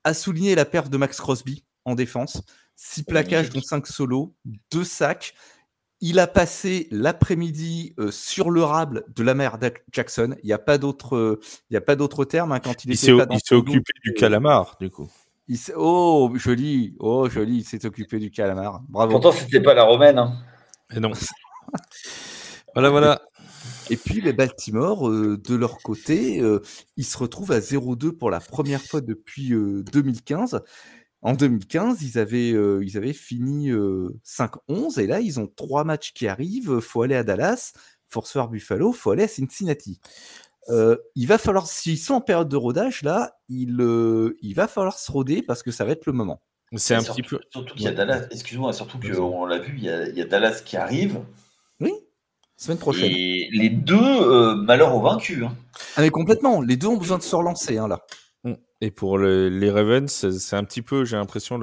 [SPEAKER 2] À souligner la perf de Max Crosby en défense. 6 plaquages, dont 5 solos, 2 sacs. Il a passé l'après-midi sur le rable de Lamar Jackson. Il n'y a pas d'autre terme hein, quand il était pas dans
[SPEAKER 1] il s'est occupé du calamar, du coup.
[SPEAKER 2] Oh, joli. Il s'est occupé du calamar. Bravo.
[SPEAKER 3] Pourtant, c'était pas la romaine. Hein.
[SPEAKER 1] Et non. Voilà.
[SPEAKER 2] Et puis, les Baltimore, de leur côté, ils se retrouvent à 0-2 pour la première fois depuis 2015. En 2015, ils avaient fini 5-11 et là, ils ont 3 matchs qui arrivent. Faut aller à Dallas, faut recevoir Buffalo, faut aller à Cincinnati. Il va falloir, s'ils sont en période de rodage, là, il va falloir se roder parce que ça va être le moment.
[SPEAKER 1] C'est un petit peu.
[SPEAKER 3] Surtout qu'il y a Dallas, excuse-moi, surtout qu'on l'a vu, il y a Dallas qui arrive.
[SPEAKER 2] Oui, semaine prochaine.
[SPEAKER 3] Et les deux, malheur aux vaincus. Hein.
[SPEAKER 2] Ah, mais complètement, les deux ont besoin de se relancer, hein, là.
[SPEAKER 1] Et pour les Ravens, c'est un petit peu, j'ai l'impression,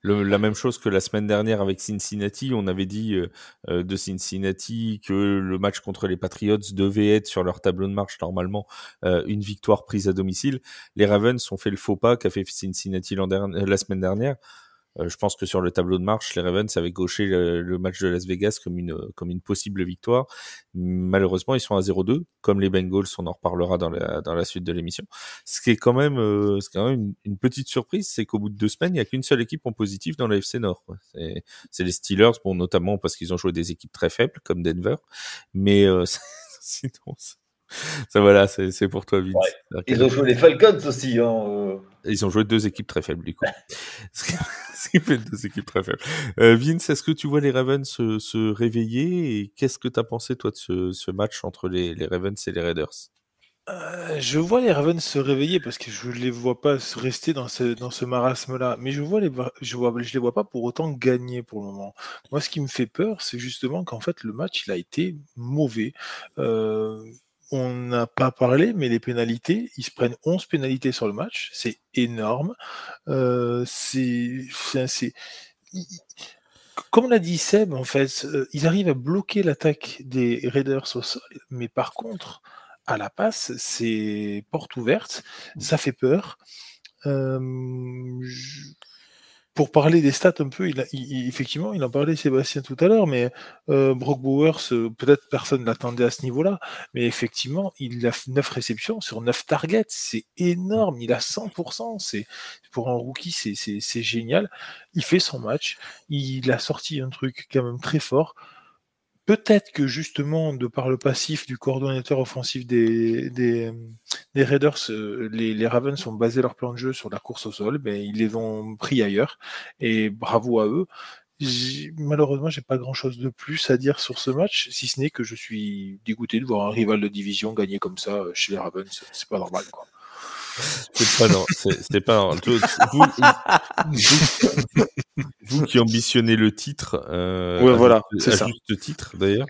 [SPEAKER 1] la même chose que la semaine dernière avec Cincinnati. On avait dit de Cincinnati que le match contre les Patriots devait être sur leur tableau de marche normalement une victoire prise à domicile. Les Ravens ont fait le faux pas qu'a fait Cincinnati la semaine dernière. Je pense que sur le tableau de marche, les Ravens avaient gauché le match de Las Vegas comme une possible victoire. Malheureusement, ils sont à 0-2, comme les Bengals, on en reparlera dans la suite de l'émission. Ce qui est quand même, une petite surprise, c'est qu'au bout de 2 semaines, il n'y a qu'une seule équipe en positif dans la FC Nord. Quoi. C'est les Steelers, bon, notamment parce qu'ils ont joué des équipes très faibles, comme Denver. Mais sinon, ça voilà, c'est pour toi, Vince.
[SPEAKER 3] Ouais. Ils ont joué les Falcons aussi. Hein,
[SPEAKER 1] Ils ont joué 2 équipes très faibles, du coup. Ce qui fait 2 équipes très faibles. Vince, est-ce que tu vois les Ravens se réveiller et qu'est-ce que tu as pensé, toi, de ce match entre les Ravens et les Raiders?
[SPEAKER 4] Je vois les Ravens se réveiller parce que je les vois pas rester dans ce marasme-là. Mais je les vois pas pour autant gagner pour le moment. Moi, ce qui me fait peur, c'est justement qu'en fait, le match, il a été mauvais. On n'a pas parlé, mais les pénalités, ils se prennent 11 pénalités sur le match. C'est énorme. Comme l'a dit Seb, en fait, ils arrivent à bloquer l'attaque des Raiders au sol, mais par contre, à la passe, c'est porte ouverte, ça fait peur. Pour parler des stats un peu, effectivement, il en parlait Sébastien tout à l'heure, mais Brock Bowers, peut-être personne ne l'attendait à ce niveau-là, mais effectivement, il a 9 réceptions sur 9 targets, c'est énorme, il a 100%, pour un rookie, c'est génial. Il fait son match, il a sorti un truc quand même très fort. Peut-être que justement, de par le passif du coordonnateur offensif des Raiders, les Ravens ont basé leur plan de jeu sur la course au sol, mais ils les ont pris ailleurs, et bravo à eux. Malheureusement, j'ai pas grand-chose de plus à dire sur ce match, si ce n'est que je suis dégoûté de voir un rival de division gagner comme ça chez les Ravens. C'est pas normal, quoi.
[SPEAKER 1] C'est pas normal. Vous qui ambitionnez le titre,
[SPEAKER 4] ouais, voilà, c'est
[SPEAKER 1] à
[SPEAKER 4] ça.
[SPEAKER 1] juste titre d'ailleurs.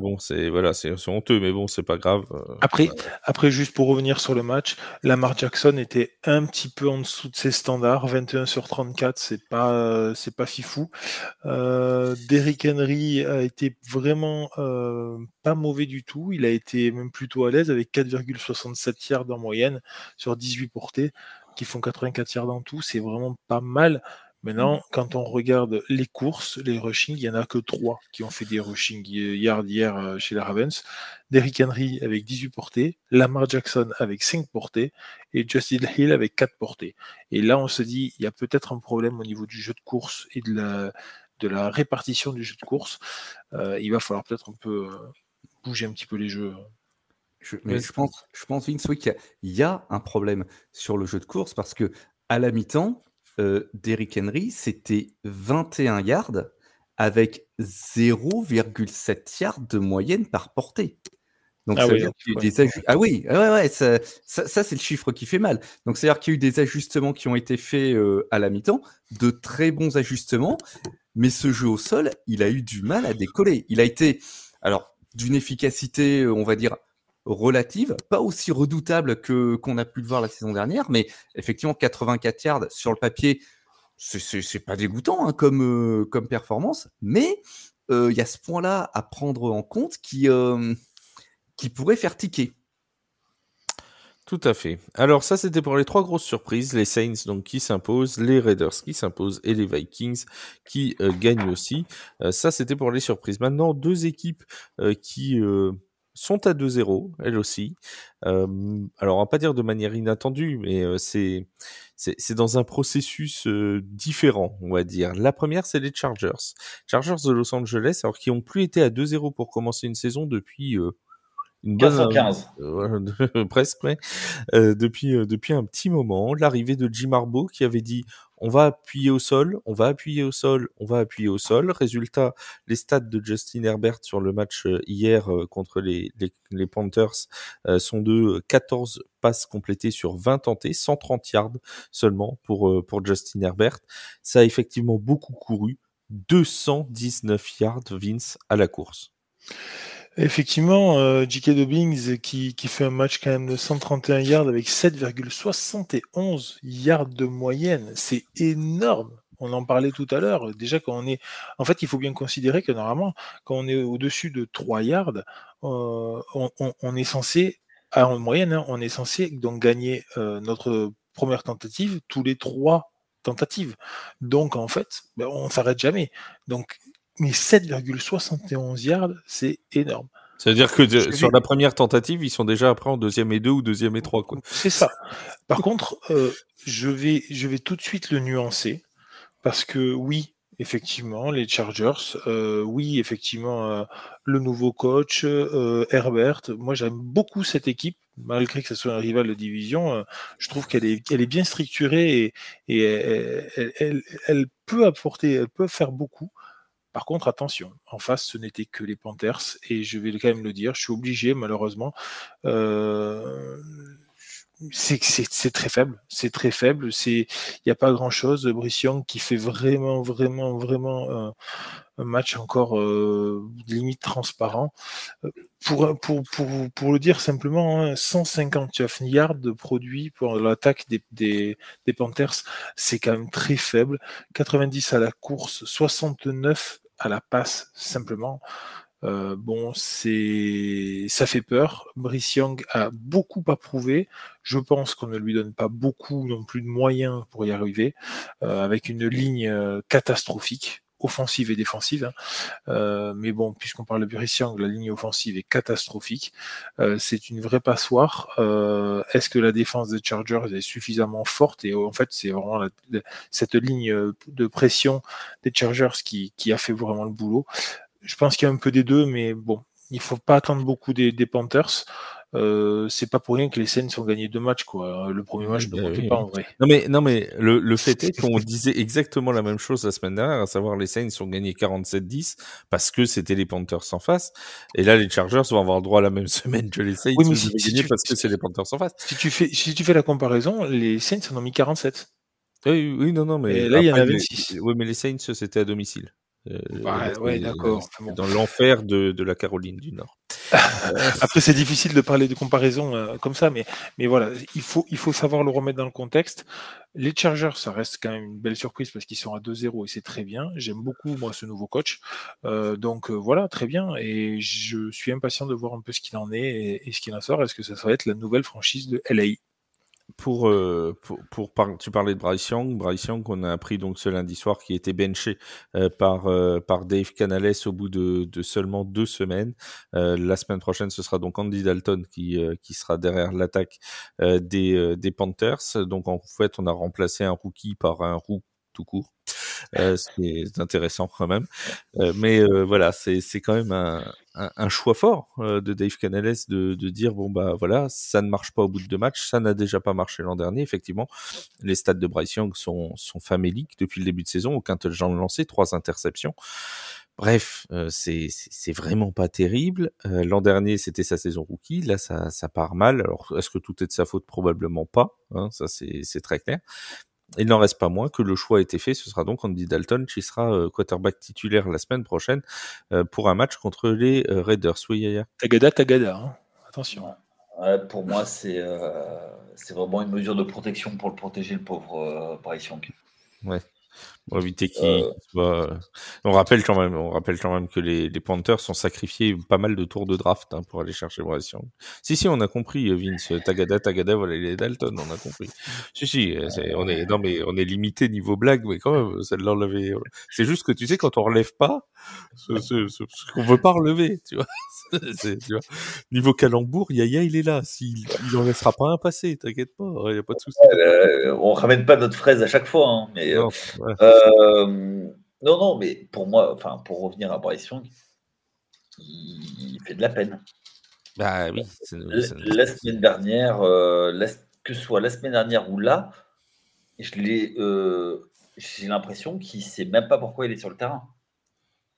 [SPEAKER 1] Bon, c'est honteux, mais bon, c'est pas grave.
[SPEAKER 4] Après, juste pour revenir sur le match, Lamar Jackson était un petit peu en dessous de ses standards, 21 sur 34, c'est pas fifou. Derrick Henry a été vraiment pas mauvais du tout, il a été même plutôt à l'aise avec 4,67 yards en moyenne sur 18 portées, qui font 84 yards en tout, c'est vraiment pas mal. Maintenant, quand on regarde les courses, les rushing, il n'y en a que 3 qui ont fait des rushing yards hier chez les Ravens. Derrick Henry avec 18 portées, Lamar Jackson avec 5 portées et Justin Hill avec 4 portées. Et là, on se dit, il y a peut-être un problème au niveau du jeu de course et de la répartition du jeu de course. Il va falloir peut-être un peu bouger un petit peu les jeux.
[SPEAKER 2] Je pense, Vince, oui, qu'il y a un problème sur le jeu de course parce que à la mi-temps, Derrick Henry, c'était 21 yards avec 0,7 yards de moyenne par portée. Donc, ça veut dire qu'il y a eu des ajustements. Ah oui, ouais, ça c'est le chiffre qui fait mal. Donc, c'est-à-dire qu'il y a eu des ajustements qui ont été faits à la mi-temps, de très bons ajustements, mais ce jeu au sol, il a eu du mal à décoller. Il a été, alors, d'une efficacité, on va dire, relative, pas aussi redoutable qu'on a pu le voir la saison dernière, mais effectivement, 84 yards sur le papier, c'est pas dégoûtant hein, comme performance, mais il y a ce point-là à prendre en compte qui pourrait faire tiquer.
[SPEAKER 1] Tout à fait. Alors ça, c'était pour les 3 grosses surprises. Les Saints donc qui s'imposent, les Raiders qui s'imposent et les Vikings qui gagnent aussi. Ça, c'était pour les surprises. Maintenant, 2 équipes qui sont à 2-0, elles aussi. Alors, on va pas dire de manière inattendue, mais c'est dans un processus différent, on va dire. La première, c'est les Chargers. Chargers de Los Angeles, alors qui ont plus été à 2-0 pour commencer une saison depuis... une bonne
[SPEAKER 3] 415.
[SPEAKER 1] presque, mais depuis un petit moment, l'arrivée de Jim Harbaugh qui avait dit on va appuyer au sol, on va appuyer au sol, on va appuyer au sol. Résultat, les stats de Justin Herbert sur le match hier contre les Panthers sont de 14 passes complétées sur 20 tentées, 130 yards seulement pour Justin Herbert. Ça a effectivement beaucoup couru, 219 yards Vince à la course.
[SPEAKER 4] Effectivement, J.K. Dobbins qui fait un match quand même de 131 yards avec 7,71 yards de moyenne, c'est énorme. On en parlait tout à l'heure. Déjà, en fait, il faut bien considérer que normalement, quand on est au-dessus de 3 yards, on est censé, en moyenne, hein, on est censé donc gagner notre première tentative tous les 3 tentatives. Donc, en fait, on s'arrête jamais. Donc, mais 7,71 yards, c'est énorme.
[SPEAKER 1] C'est-à-dire que sur la première tentative, ils sont déjà après en 2e et 2 ou 2e et 3. Quoi.
[SPEAKER 4] C'est ça. Par contre, je vais tout de suite le nuancer, parce que oui, effectivement, les Chargers, oui, effectivement, le nouveau coach, Herbert, moi j'aime beaucoup cette équipe, malgré que ce soit un rival de division, je trouve qu'elle est bien structurée et elle peut apporter, elle peut faire beaucoup. Par contre, attention, en face, ce n'était que les Panthers, et je vais quand même le dire, je suis obligé, malheureusement. C'est très faible, il n'y a pas grand-chose. Brice Young qui fait vraiment un match encore limite transparent. Pour le dire simplement, 159 yards de produits pour l'attaque des Panthers, c'est quand même très faible. 90 à la course, 69 à la passe, simplement. Bon, ça fait peur. Brice Young a beaucoup à prouver. Je pense qu'on ne lui donne pas beaucoup non plus de moyens pour y arriver, avec une ligne catastrophique, offensive et défensive. Mais bon, puisqu'on parle de Brice Young, la ligne offensive est catastrophique. C'est une vraie passoire. Est-ce que la défense des Chargers est suffisamment forte? Et en fait, c'est vraiment cette ligne de pression des Chargers qui a fait vraiment le boulot. Je pense qu'il y a un peu des deux, mais bon, il faut pas attendre beaucoup des Panthers. C'est pas pour rien que les Saints ont gagné 2 matchs, quoi. Le premier match ne comptait pas en vrai.
[SPEAKER 1] Non mais le fait est qu'on disait exactement la même chose la semaine dernière, à savoir les Saints ont gagné 47-10 parce que c'était les Panthers en face. Et là, les Chargers vont avoir droit à la même semaine que les Saints.
[SPEAKER 4] Oui, mais
[SPEAKER 1] parce que c'est les Panthers en face.
[SPEAKER 4] Si tu fais la comparaison, les Saints en ont mis 47.
[SPEAKER 1] Oui, non, mais
[SPEAKER 4] et là, il y en a 26.
[SPEAKER 1] Oui, mais les Saints, c'était à domicile.
[SPEAKER 4] Ouais, d'accord.
[SPEAKER 1] Bon. Dans l'enfer de la Caroline du Nord.
[SPEAKER 4] Après, c'est difficile de parler de comparaison comme ça, mais voilà, il faut savoir le remettre dans le contexte. Les Chargers, ça reste quand même une belle surprise parce qu'ils sont à 2-0 et c'est très bien. J'aime beaucoup, moi, ce nouveau coach. Donc voilà, très bien. Et je suis impatient de voir un peu ce qu'il en est et ce qu'il en sort. Est-ce que ça va être la nouvelle franchise de LA?
[SPEAKER 1] Tu parlais de Bryce Young qu'on a appris donc ce lundi soir qui était benché par Dave Canales au bout de seulement 2 semaines. La semaine prochaine, ce sera donc Andy Dalton qui sera derrière l'attaque des Panthers. Donc en fait, on a remplacé un rookie par un roux tout court. Ce qui est intéressant quand même. Mais voilà, c'est quand même un choix fort de Dave Canales de dire bon bah voilà, ça ne marche pas au bout de 2 matchs, ça n'a déjà pas marché l'an dernier. Effectivement, les stats de Bryce Young sont faméliques depuis le début de saison, aucun touchdown lancé, 3 interceptions. Bref, c'est vraiment pas terrible. L'an dernier, c'était sa saison rookie. Là, ça part mal. Alors, est-ce que tout est de sa faute? Probablement pas. Hein, ça, c'est très clair. Il n'en reste pas moins que le choix a été fait. Ce sera donc Andy Dalton qui sera quarterback titulaire la semaine prochaine pour un match contre les Raiders. Oui, Yaya.
[SPEAKER 4] Tagada, hein. Attention.
[SPEAKER 3] Ouais, pour moi, c'est vraiment une mesure de protection pour le protéger, le pauvre Bryce Young.
[SPEAKER 1] Ouais. Pour éviter qu'il soit. On rappelle quand même que les Panthers ont sacrifié pas mal de tours de draft pour aller chercher Bryce Young. Si, on a compris, Vince. Tagada, voilà, les Dalton, on a compris. Si, on est limité niveau blague, mais quand même, celle-là, on l'avait. C'est juste que tu sais, quand on relève pas, ce qu'on veut pas relever, tu vois. Tu vois. Niveau calembour, Yaya, il est là. Il en laissera pas un passer, t'inquiète pas, il n'y a pas de souci.
[SPEAKER 3] On ramène pas notre fraise à chaque fois, hein, mais
[SPEAKER 1] Non,
[SPEAKER 3] non, mais pour moi, pour revenir à Bryce Young, il fait de la peine.
[SPEAKER 1] Bah oui.
[SPEAKER 3] La semaine dernière, que ce soit la semaine dernière ou là, j'ai l'impression qu'il ne sait même pas pourquoi il est sur le terrain.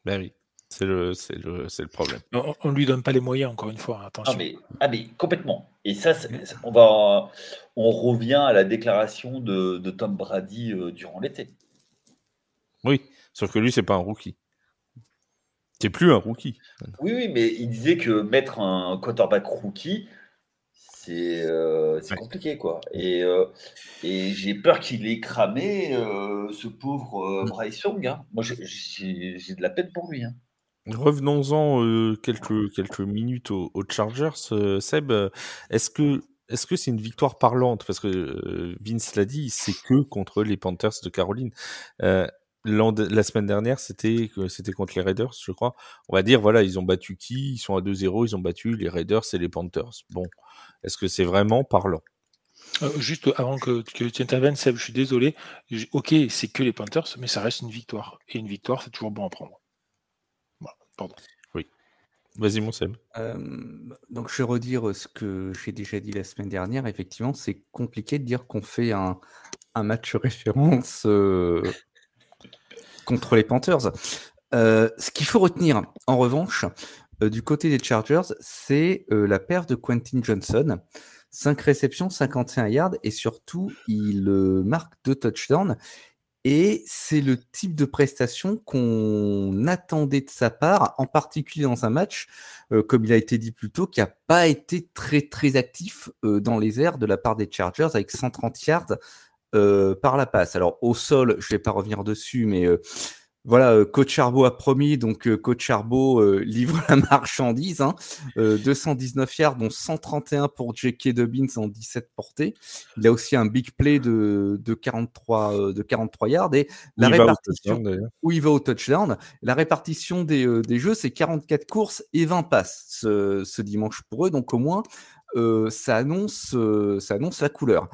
[SPEAKER 1] Bah oui. C'est le problème.
[SPEAKER 4] On ne lui donne pas les moyens, encore une fois, attention.
[SPEAKER 3] Mais complètement. Et ça, on revient à la déclaration de Tom Brady durant l'été.
[SPEAKER 1] Oui, sauf que lui, c'est pas un rookie. C'est plus un rookie.
[SPEAKER 3] Oui, mais il disait que mettre un quarterback rookie, c'est compliqué, quoi. Et j'ai peur qu'il ait cramé ce pauvre Bryce Young. Hein. Moi, j'ai de la peine pour lui. Hein.
[SPEAKER 1] Revenons-en quelques minutes aux Chargers. Seb, est-ce que c'est une victoire parlante? Parce que Vince l'a dit, c'est que contre les Panthers de Caroline. La semaine dernière, c'était contre les Raiders, je crois. On va dire, voilà, ils ont battu qui? Ils sont à 2-0, ils ont battu les Raiders et les Panthers. Bon, est-ce que c'est vraiment parlant?
[SPEAKER 4] Juste avant que tu interviennes, Seb, je suis désolé. Ok, c'est que les Panthers, mais ça reste une victoire. Et une victoire, c'est toujours bon à prendre. Voilà, pardon.
[SPEAKER 1] Oui. Vas-y, mon Seb.
[SPEAKER 2] Donc, je vais redire ce que j'ai déjà dit la semaine dernière. Effectivement, c'est compliqué de dire qu'on fait un match référence contre les Panthers. Ce qu'il faut retenir, en revanche, du côté des Chargers, c'est la paire de Quentin Johnson. 5 réceptions, 51 yards, et surtout, il marque 2 touchdowns. Et c'est le type de prestation qu'on attendait de sa part, en particulier dans un match, comme il a été dit plus tôt, qui n'a pas été très, très actif dans les airs de la part des Chargers, avec 130 yards par la passe. Alors, au sol, je ne vais pas revenir dessus, mais Voilà, Coach Charbot a promis, donc Coach Charbot livre la marchandise. 219 yards, dont 131 pour J.K. Dobbins en 17 portées. Il a aussi un big play de 43 yards. Et la répartition où il va au touchdown. La répartition des jeux, c'est 44 courses et 20 passes ce dimanche pour eux. Donc au moins, ça annonce la couleur.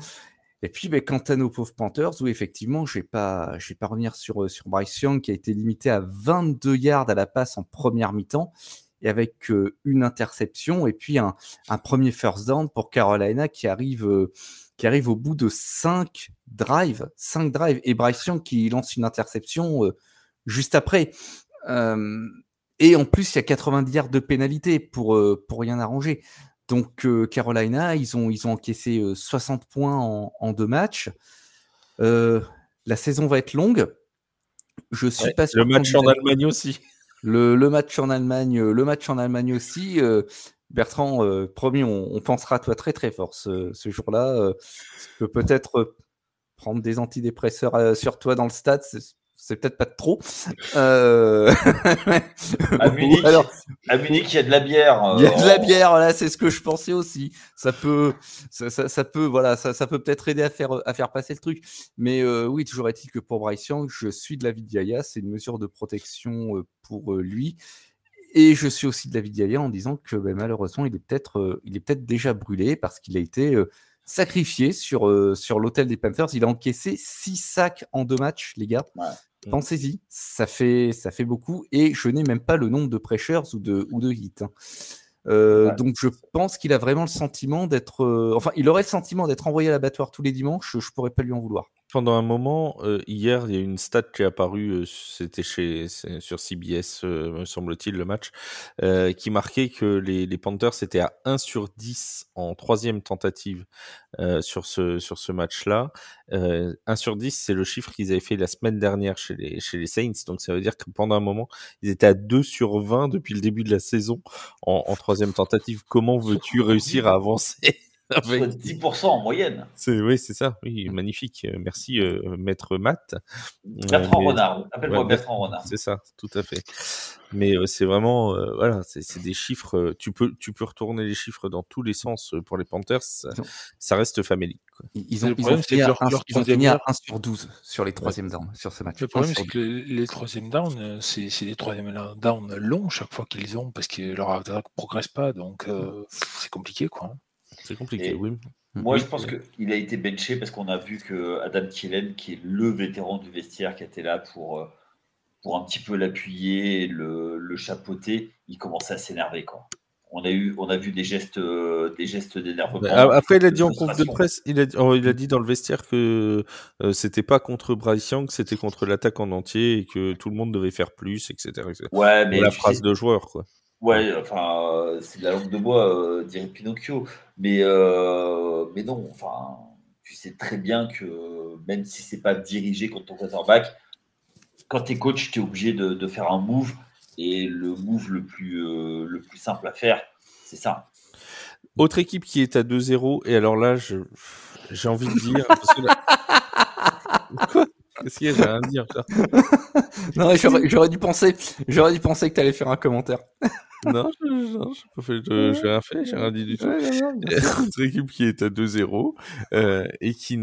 [SPEAKER 2] Et puis, quant à nos pauvres Panthers, où effectivement, je vais pas revenir sur Bryce Young, qui a été limité à 22 yards à la passe en première mi-temps, et avec une interception, et puis un premier first down pour Carolina qui arrive au bout de 5 drives, et Bryce Young qui lance une interception juste après. Et en plus, il y a 90 yards de pénalité pour rien arranger. Donc Carolina, ils ont encaissé 60 points en 2 matchs. La saison va être longue. Je suis pas sûr.
[SPEAKER 1] Le match en Allemagne aussi.
[SPEAKER 2] Le match en Allemagne aussi. Bertrand, promis, on pensera à toi très très fort ce jour-là. Tu peux peut-être prendre des antidépresseurs sur toi dans le stade. C'est peut-être pas de trop.
[SPEAKER 3] À Munich, il y a de la bière.
[SPEAKER 2] Il y a de la bière, là, c'est ce que je pensais aussi. Ça peut peut-être aider à faire passer le truc. Mais oui, toujours est-il que pour Bryce Young, je suis de l'avis de Yaya. C'est une mesure de protection pour lui. Et je suis aussi de l'avis de Yaya en disant que malheureusement, il est peut-être déjà brûlé parce qu'il a été sacrifié sur l'autel des Panthers. Il a encaissé 6 sacs en 2 matchs, les gars. Ouais. Pensez-y, ça fait beaucoup, et je n'ai même pas le nombre de pressures ou de hits. Donc je pense qu'il a vraiment le sentiment d'être... il aurait le sentiment d'être envoyé à l'abattoir tous les dimanches, je pourrais pas lui en vouloir.
[SPEAKER 1] Pendant un moment, hier, il y a une stat qui est apparue, c'était sur CBS, me semble-t-il, le match, qui marquait que les Panthers étaient à 1 sur 10 en 3e tentative sur ce match-là. 1 sur 10, c'est le chiffre qu'ils avaient fait la semaine dernière chez les Saints. Donc ça veut dire que pendant un moment, ils étaient à 2 sur 20 depuis le début de la saison en 3e tentative. Comment veux-tu réussir à avancer
[SPEAKER 3] avec 10% en moyenne.
[SPEAKER 1] Oui, c'est ça. Oui, magnifique. Merci, maître Matt.
[SPEAKER 3] Bertrand Renard. Appelle-moi Bertrand Renard.
[SPEAKER 1] C'est ça, tout à fait. Mais c'est vraiment, voilà, c'est des chiffres. Tu peux retourner les chiffres dans tous les sens pour les Panthers. Ça reste famélique.
[SPEAKER 2] Ils ont fini à 1 sur 12 sur les 3e downs sur ce match.
[SPEAKER 4] Le problème, c'est que les 3e downs, c'est des 3e downs longs chaque fois qu'ils ont parce que leur attaque ne progresse pas. Donc, c'est compliqué, quoi.
[SPEAKER 1] C'est compliqué, oui.
[SPEAKER 3] Moi, je pense qu'il a été benché parce qu'on a vu que Adam Thielen, qui est le vétéran du vestiaire, qui était là pour un petit peu l'appuyer, le chapeauter, il commençait à s'énerver, quoi. On a vu des gestes d'énervement.
[SPEAKER 1] Après, il a dit en conf de presse, il a dit dans le vestiaire que c'était pas contre Bryce Young, c'était contre l'attaque en entier et que tout le monde devait faire plus, etc.
[SPEAKER 3] Ouais, mais
[SPEAKER 1] la phrase de joueur, quoi.
[SPEAKER 3] Ouais, c'est de la langue de bois, dirait Pinocchio. Mais non, tu sais très bien que même si c'est pas dirigé contre ton quarterback, quand t'es coach, t'es obligé de faire un move, et le move le plus simple à faire, c'est ça.
[SPEAKER 1] Autre équipe qui est à 2-0, et alors là, j'ai envie de dire... Parce que là... Quoi ? Qu'est-ce qu'il y a ? J'ai rien à dire, ça.
[SPEAKER 2] Non, j'aurais dû penser que tu allais faire un commentaire.
[SPEAKER 1] Non, j'ai rien fait, j'ai rien dit du tout. Autre équipe qui est à 2-0 et qui,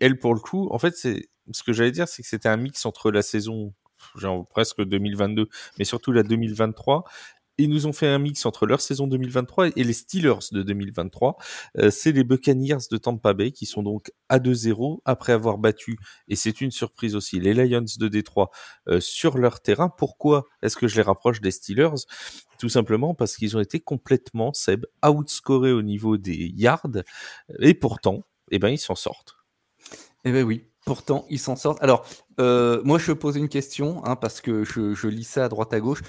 [SPEAKER 1] elle, pour le coup, en fait, c'est ce que j'allais dire, c'est que c'était un mix entre la saison, genre presque 2022, mais surtout la 2023. Ils nous ont fait un mix entre leur saison 2023 et les Steelers de 2023. C'est les Buccaneers de Tampa Bay qui sont donc à 2-0 après avoir battu, et c'est une surprise aussi, les Lions de Détroit sur leur terrain. Pourquoi est-ce que je les rapproche des Steelers ? Tout simplement parce qu'ils ont été complètement, Seb, outscorés au niveau des yards, et pourtant, ils s'en sortent.
[SPEAKER 2] Eh ben oui. Pourtant, ils s'en sortent. Alors, moi, je pose une question, parce que je lis ça à droite à gauche.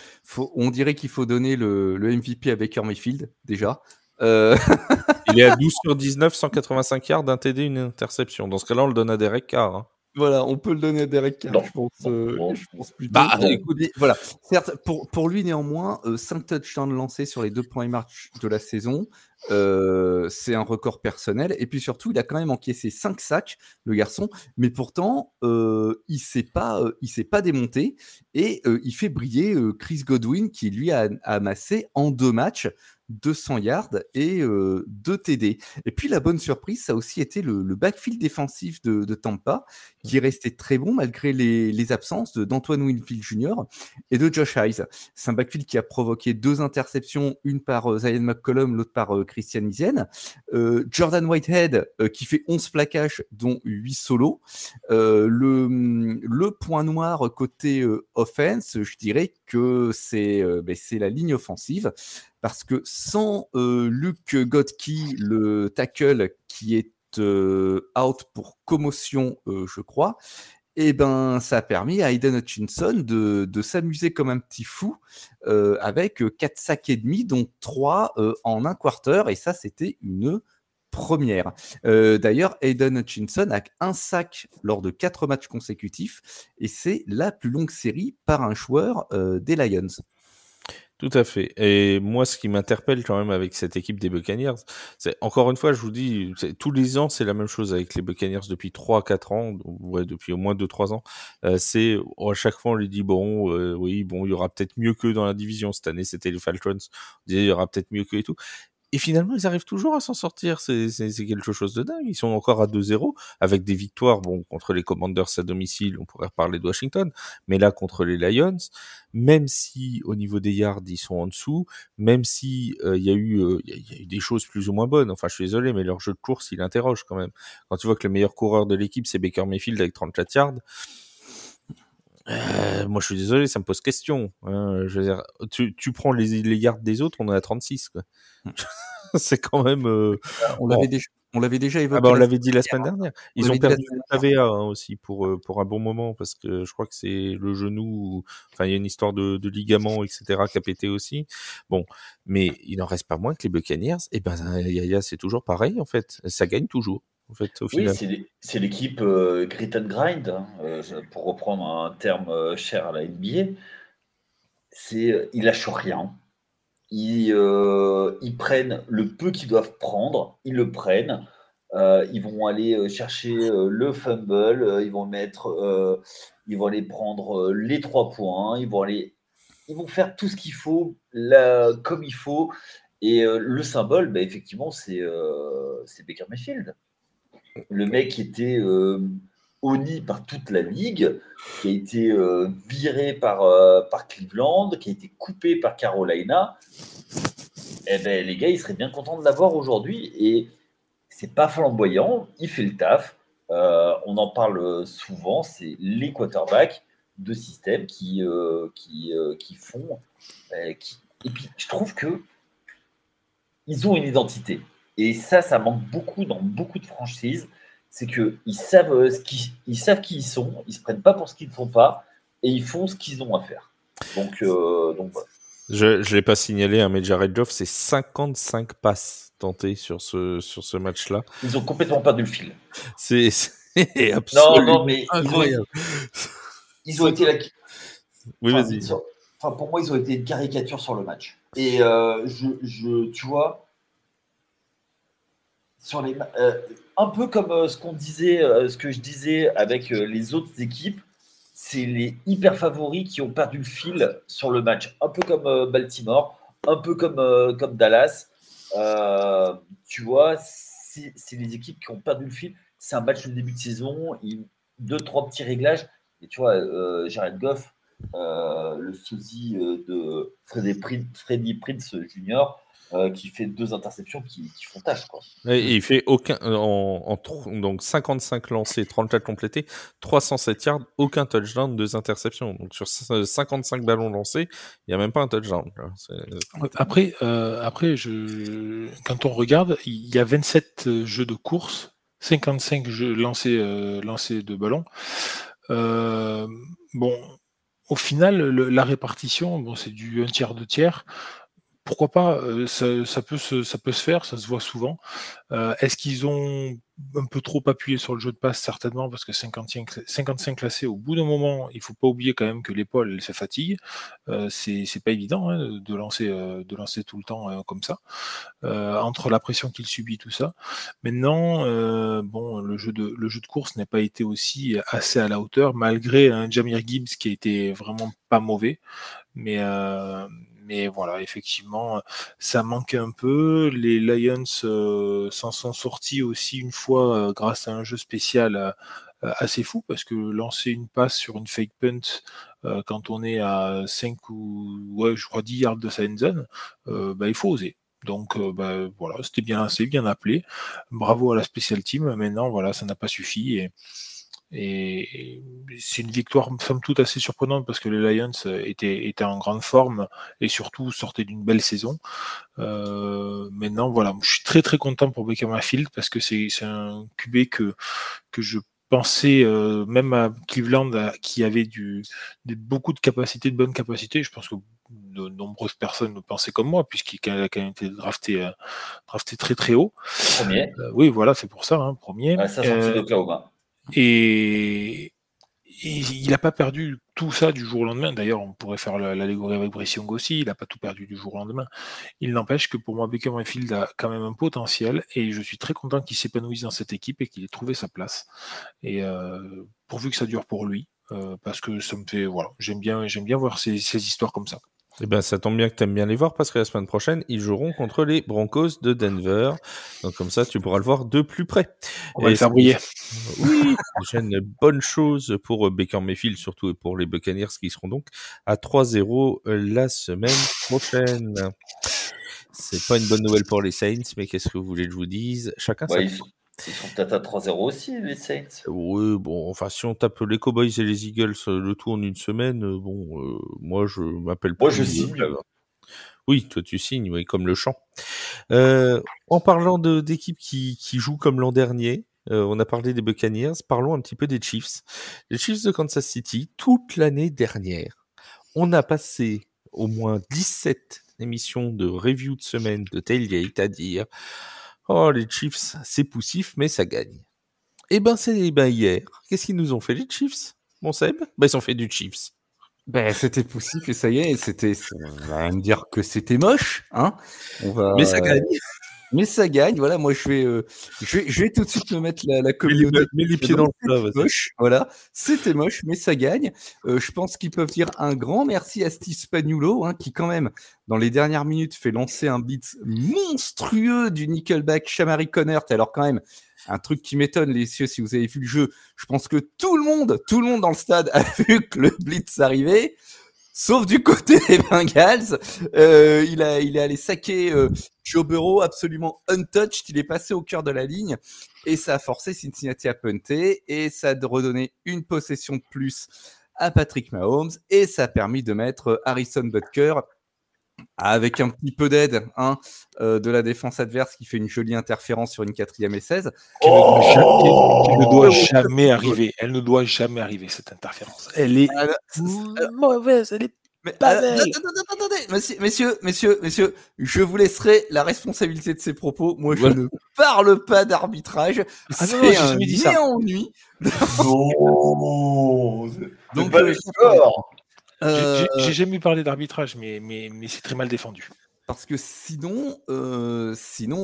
[SPEAKER 2] On dirait qu'il faut donner le MVP à Baker Mayfield, déjà.
[SPEAKER 1] Il est à 12 sur 19, 185 yards, un TD, une interception. Dans ce cas-là, on le donne à Derek Carr.
[SPEAKER 2] Voilà, on peut le donner à Derek Carr,
[SPEAKER 3] Non.
[SPEAKER 2] je pense,
[SPEAKER 3] Bon.
[SPEAKER 2] je pense plutôt.
[SPEAKER 1] Bah,
[SPEAKER 2] Écoute, mais voilà, certes, pour lui néanmoins, 5 touchdowns lancés sur les 2 premiers matchs de la saison, c'est un record personnel. Et puis surtout, il a quand même encaissé 5 sacs, le garçon, mais pourtant, il s'est pas démonté et il fait briller Chris Godwin qui lui a amassé en 2 matchs 200 yards et 2 TD. Et puis la bonne surprise, ça a aussi été le backfield défensif de Tampa, qui restait très bon malgré les absences d'Antoine Winfield Jr. et de Josh Hayes. C'est un backfield qui a provoqué 2 interceptions, une par Zion McCollum, l'autre par Christian Izien. Jordan Whitehead qui fait 11 plaquages, dont 8 solos. Le point noir côté offense, je dirais que c'est la ligne offensive. Parce que sans Luke Godke, le tackle qui est out pour commotion, je crois, et ben ça a permis à Aiden Hutchinson de s'amuser comme un petit fou avec 4 sacs et demi, dont 3 en un quarter, et ça c'était une première. D'ailleurs, Aiden Hutchinson a un sac lors de 4 matchs consécutifs, et c'est la plus longue série par un joueur des Lions.
[SPEAKER 1] Tout à fait. Et moi, ce qui m'interpelle quand même avec cette équipe des Buccaneers, c'est, encore une fois, je vous dis, tous les ans, c'est la même chose avec les Buccaneers depuis 3-4 ans, ouais, depuis au moins 2-3 ans. C'est, à chaque fois, on lui dit, oui, il y aura peut-être mieux qu'eux dans la division. Cette année, c'était les Falcons. On disait, il y aura peut-être mieux qu'eux et tout. Et finalement, ils arrivent toujours à s'en sortir. C'est quelque chose de dingue. Ils sont encore à 2-0 avec des victoires, contre les Commanders à domicile. On pourrait reparler de Washington. Mais là, contre les Lions, même si au niveau des yards, ils sont en dessous, même si il y a eu des choses plus ou moins bonnes. Enfin, je suis désolé, mais leur jeu de course, il interroge quand même. Quand tu vois que le meilleur coureur de l'équipe, c'est Baker Mayfield avec 34 yards, moi, je suis désolé, ça me pose question. Je veux dire, tu prends les yards des autres, on est à 36, quoi. C'est quand même.
[SPEAKER 2] On l'avait déjà évoqué.
[SPEAKER 1] On l'avait dit la semaine dernière. Ils ont perdu AVA aussi pour un bon moment, parce que je crois que c'est le genou. Enfin, il y a une histoire de ligament, etc., qui a pété aussi. Bon, mais il n'en reste pas moins que les Buccaneers. Et c'est toujours pareil en fait. Ça gagne toujours. En fait, au final.
[SPEAKER 3] C'est l'équipe grit and grind, pour reprendre un terme cher à la NBA. Ils lâchent rien. Ils prennent le peu qu'ils doivent prendre, ils le prennent. Ils vont aller chercher le fumble, ils vont aller prendre les 3 points, ils vont faire tout ce qu'il faut, comme il faut. Et le symbole, effectivement, c'est Baker Mayfield. Le mec qui était honni par toute la ligue, qui a été viré par Cleveland, qui a été coupé par Carolina. Les gars, ils seraient bien contents de l'avoir aujourd'hui. Et c'est pas flamboyant, il fait le taf. On en parle souvent, c'est les quarterbacks de système qui font. Et puis, je trouve que ils ont une identité. Et ça manque beaucoup dans beaucoup de franchises. C'est qu'ils savent qui ils sont, ils se prennent pas pour ce qu'ils ne font pas, et ils font ce qu'ils ont à faire. Donc voilà.
[SPEAKER 1] Je l'ai pas signalé, mais Jared Goff, c'est 55 passes tentées sur ce match-là.
[SPEAKER 3] Ils ont complètement perdu le fil.
[SPEAKER 1] C'est absolument
[SPEAKER 3] mais
[SPEAKER 1] incroyable.
[SPEAKER 3] Ils ont été là.
[SPEAKER 1] Oui, vas-y.
[SPEAKER 3] Pour moi, ils ont été une caricature sur le match. Et tu vois, sur les un peu comme ce que je disais avec les autres équipes, c'est les hyper favoris qui ont perdu le fil sur le match. Un peu comme Baltimore, un peu comme Dallas. Tu vois, c'est les équipes qui ont perdu le fil. C'est un match de début de saison, 2-3 petits réglages. Et tu vois, Jared Goff, le sosie de Freddie Prinze Jr., qui fait 2 interceptions qui font tâche, quoi.
[SPEAKER 1] Et il fait aucun donc 55 lancés, 34 complétés, 307 yards, aucun touchdown, 2 interceptions. Donc sur 55 ballons lancés, il n'y a même pas un touchdown.
[SPEAKER 4] Après, quand on regarde, il y a 27 jeux de course, 55 jeux lancés de ballons. Au final, la répartition, c'est du 1/3, 2/3. Pourquoi pas, ça peut se faire, ça se voit souvent. Est-ce qu'ils ont un peu trop appuyé sur le jeu de passe, certainement, parce que 55 classés, au bout d'un moment, il ne faut pas oublier quand même que l'épaule, elle se fatigue. C'est pas évident hein, de lancer tout le temps comme ça, entre la pression qu'il subit, tout ça. Maintenant, bon, le jeu de course n'a pas été aussi assez à la hauteur, malgré un Jahmyr Gibbs qui a été vraiment pas mauvais. Mais voilà, effectivement, ça manquait un peu. Les Lions s'en sont sortis aussi une fois grâce à un jeu spécial assez fou, parce que lancer une passe sur une fake punt quand on est à 5 ou ouais, je crois 10 yards de sa end zone, il faut oser. Donc voilà, c'était bien appelé. Bravo à la special team. Maintenant, voilà, ça n'a pas suffi. Et c'est une victoire, somme toute, assez surprenante parce que les Lions étaient en grande forme et surtout sortaient d'une belle saison. Maintenant, voilà, je suis très très content pour Baker Mayfield parce que c'est un QB que je pensais, même à Cleveland, qui avait beaucoup de capacités, de bonnes capacités. Je pense que de nombreuses personnes le pensaient comme moi, puisqu'il a quand même été drafté très très haut.
[SPEAKER 3] Premier.
[SPEAKER 4] Oui, voilà, c'est pour ça, hein, premier.
[SPEAKER 3] À sa sortie d'Oklahoma.
[SPEAKER 4] Et il n'a pas perdu tout ça du jour au lendemain. D'ailleurs, on pourrait faire l'allégorie avec Bryce Young aussi. Il n'a pas tout perdu du jour au lendemain. Il n'empêche que pour moi, Baker Mayfield a quand même un potentiel et je suis très content qu'il s'épanouisse dans cette équipe et qu'il ait trouvé sa place. Et pourvu que ça dure pour lui, parce que ça me fait, voilà, j'aime bien voir ces histoires comme ça.
[SPEAKER 1] Eh ben, ça tombe bien que tu aimes bien les voir parce que la semaine prochaine, ils joueront contre les Broncos de Denver. Donc, comme ça, tu pourras le voir de plus près.
[SPEAKER 4] On va le faire briller.
[SPEAKER 1] Oui, déjà une bonne chose pour Baker Mayfield, surtout pour les Buccaneers qui seront donc à 3-0 la semaine prochaine. C'est pas une bonne nouvelle pour les Saints, mais qu'est-ce que vous voulez que je vous dise? Chacun sa.
[SPEAKER 3] Ils sont peut-être à 3-0 aussi, les Saints.
[SPEAKER 1] Oui, bon, enfin, si on tape les Cowboys et les Eagles le tout en une semaine, moi, je m'appelle pas.
[SPEAKER 3] Moi, je signe.
[SPEAKER 1] Oui, toi, tu signes, oui, comme le chant. En parlant d'équipes qui jouent comme l'an dernier, on a parlé des Buccaneers, parlons un petit peu des Chiefs. Les Chiefs de Kansas City, toute l'année dernière, on a passé au moins 17 émissions de review de semaine de Tailgate à dire « Oh, les Chiefs, c'est poussif, mais ça gagne. » Eh ben, hier. Qu'est-ce qu'ils nous ont fait, les Chiefs, mon Seb? Ils ont fait du Chiefs.
[SPEAKER 2] C'était poussif et ça y est, on va me dire que c'était moche, hein.
[SPEAKER 1] Mais ça gagne.
[SPEAKER 2] Mais ça gagne, voilà. Moi, je vais tout de suite me mettre la communauté.
[SPEAKER 1] Mets les pieds dans le plat, vas-y.
[SPEAKER 2] Moche, voilà. C'était moche, mais ça gagne. Je pense qu'ils peuvent dire un grand merci à Steve Spagnuolo, hein, qui quand même, dans les dernières minutes, fait lancer un blitz monstrueux du Nickelback Shamari Connert. Alors quand même, un truc qui m'étonne, les messieurs, si vous avez vu le jeu, je pense que tout le monde dans le stade a vu que le blitz arrivait. Sauf du côté des Bengals, il est allé saquer Joe Burrow absolument untouched. Il est passé au cœur de la ligne et ça a forcé Cincinnati à punter et ça a redonné une possession de plus à Patrick Mahomes et ça a permis de mettre Harrison Butker avec un petit peu d'aide de la défense adverse qui fait une jolie interférence sur une 4e et 16.
[SPEAKER 4] Qui ne doit jamais arriver. Elle ne doit jamais arriver, cette interférence. Elle est mauvaise, elle est pas belle.
[SPEAKER 2] Attendez, messieurs, je vous laisserai la responsabilité de ces propos. Moi, je ne parle pas d'arbitrage. C'est un néant-nuit.
[SPEAKER 3] Donc,
[SPEAKER 4] j'ai jamais parlé d'arbitrage, mais c'est très mal défendu.
[SPEAKER 2] Parce que sinon,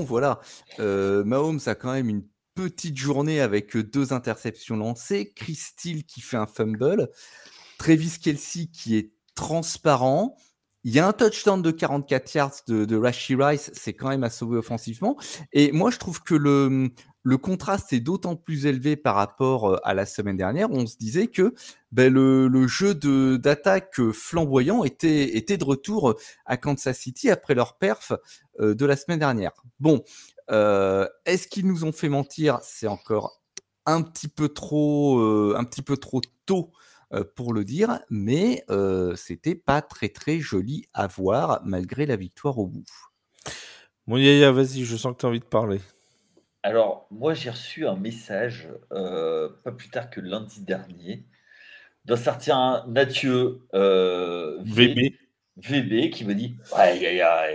[SPEAKER 2] voilà, Mahomes a quand même une petite journée avec 2 interceptions lancées, Chris Steele qui fait un fumble, Travis Kelce qui est transparent. Il y a un touchdown de 44 yards de Rashee Rice, c'est quand même à sauver offensivement. Et moi, je trouve que le contraste est d'autant plus élevé par rapport à la semaine dernière. On se disait que le jeu d'attaque flamboyant était de retour à Kansas City après leur perf de la semaine dernière. Bon, est-ce qu'ils nous ont fait mentir? C'est encore un petit peu trop tôt pour le dire, mais c'était pas très très joli à voir malgré la victoire au bout.
[SPEAKER 1] Bon Yaya, vas-y, je sens que tu as envie de parler.
[SPEAKER 3] Alors, moi j'ai reçu un message pas plus tard que lundi dernier d'un certain Mathieu VB qui me dit « Ouais, Yaya,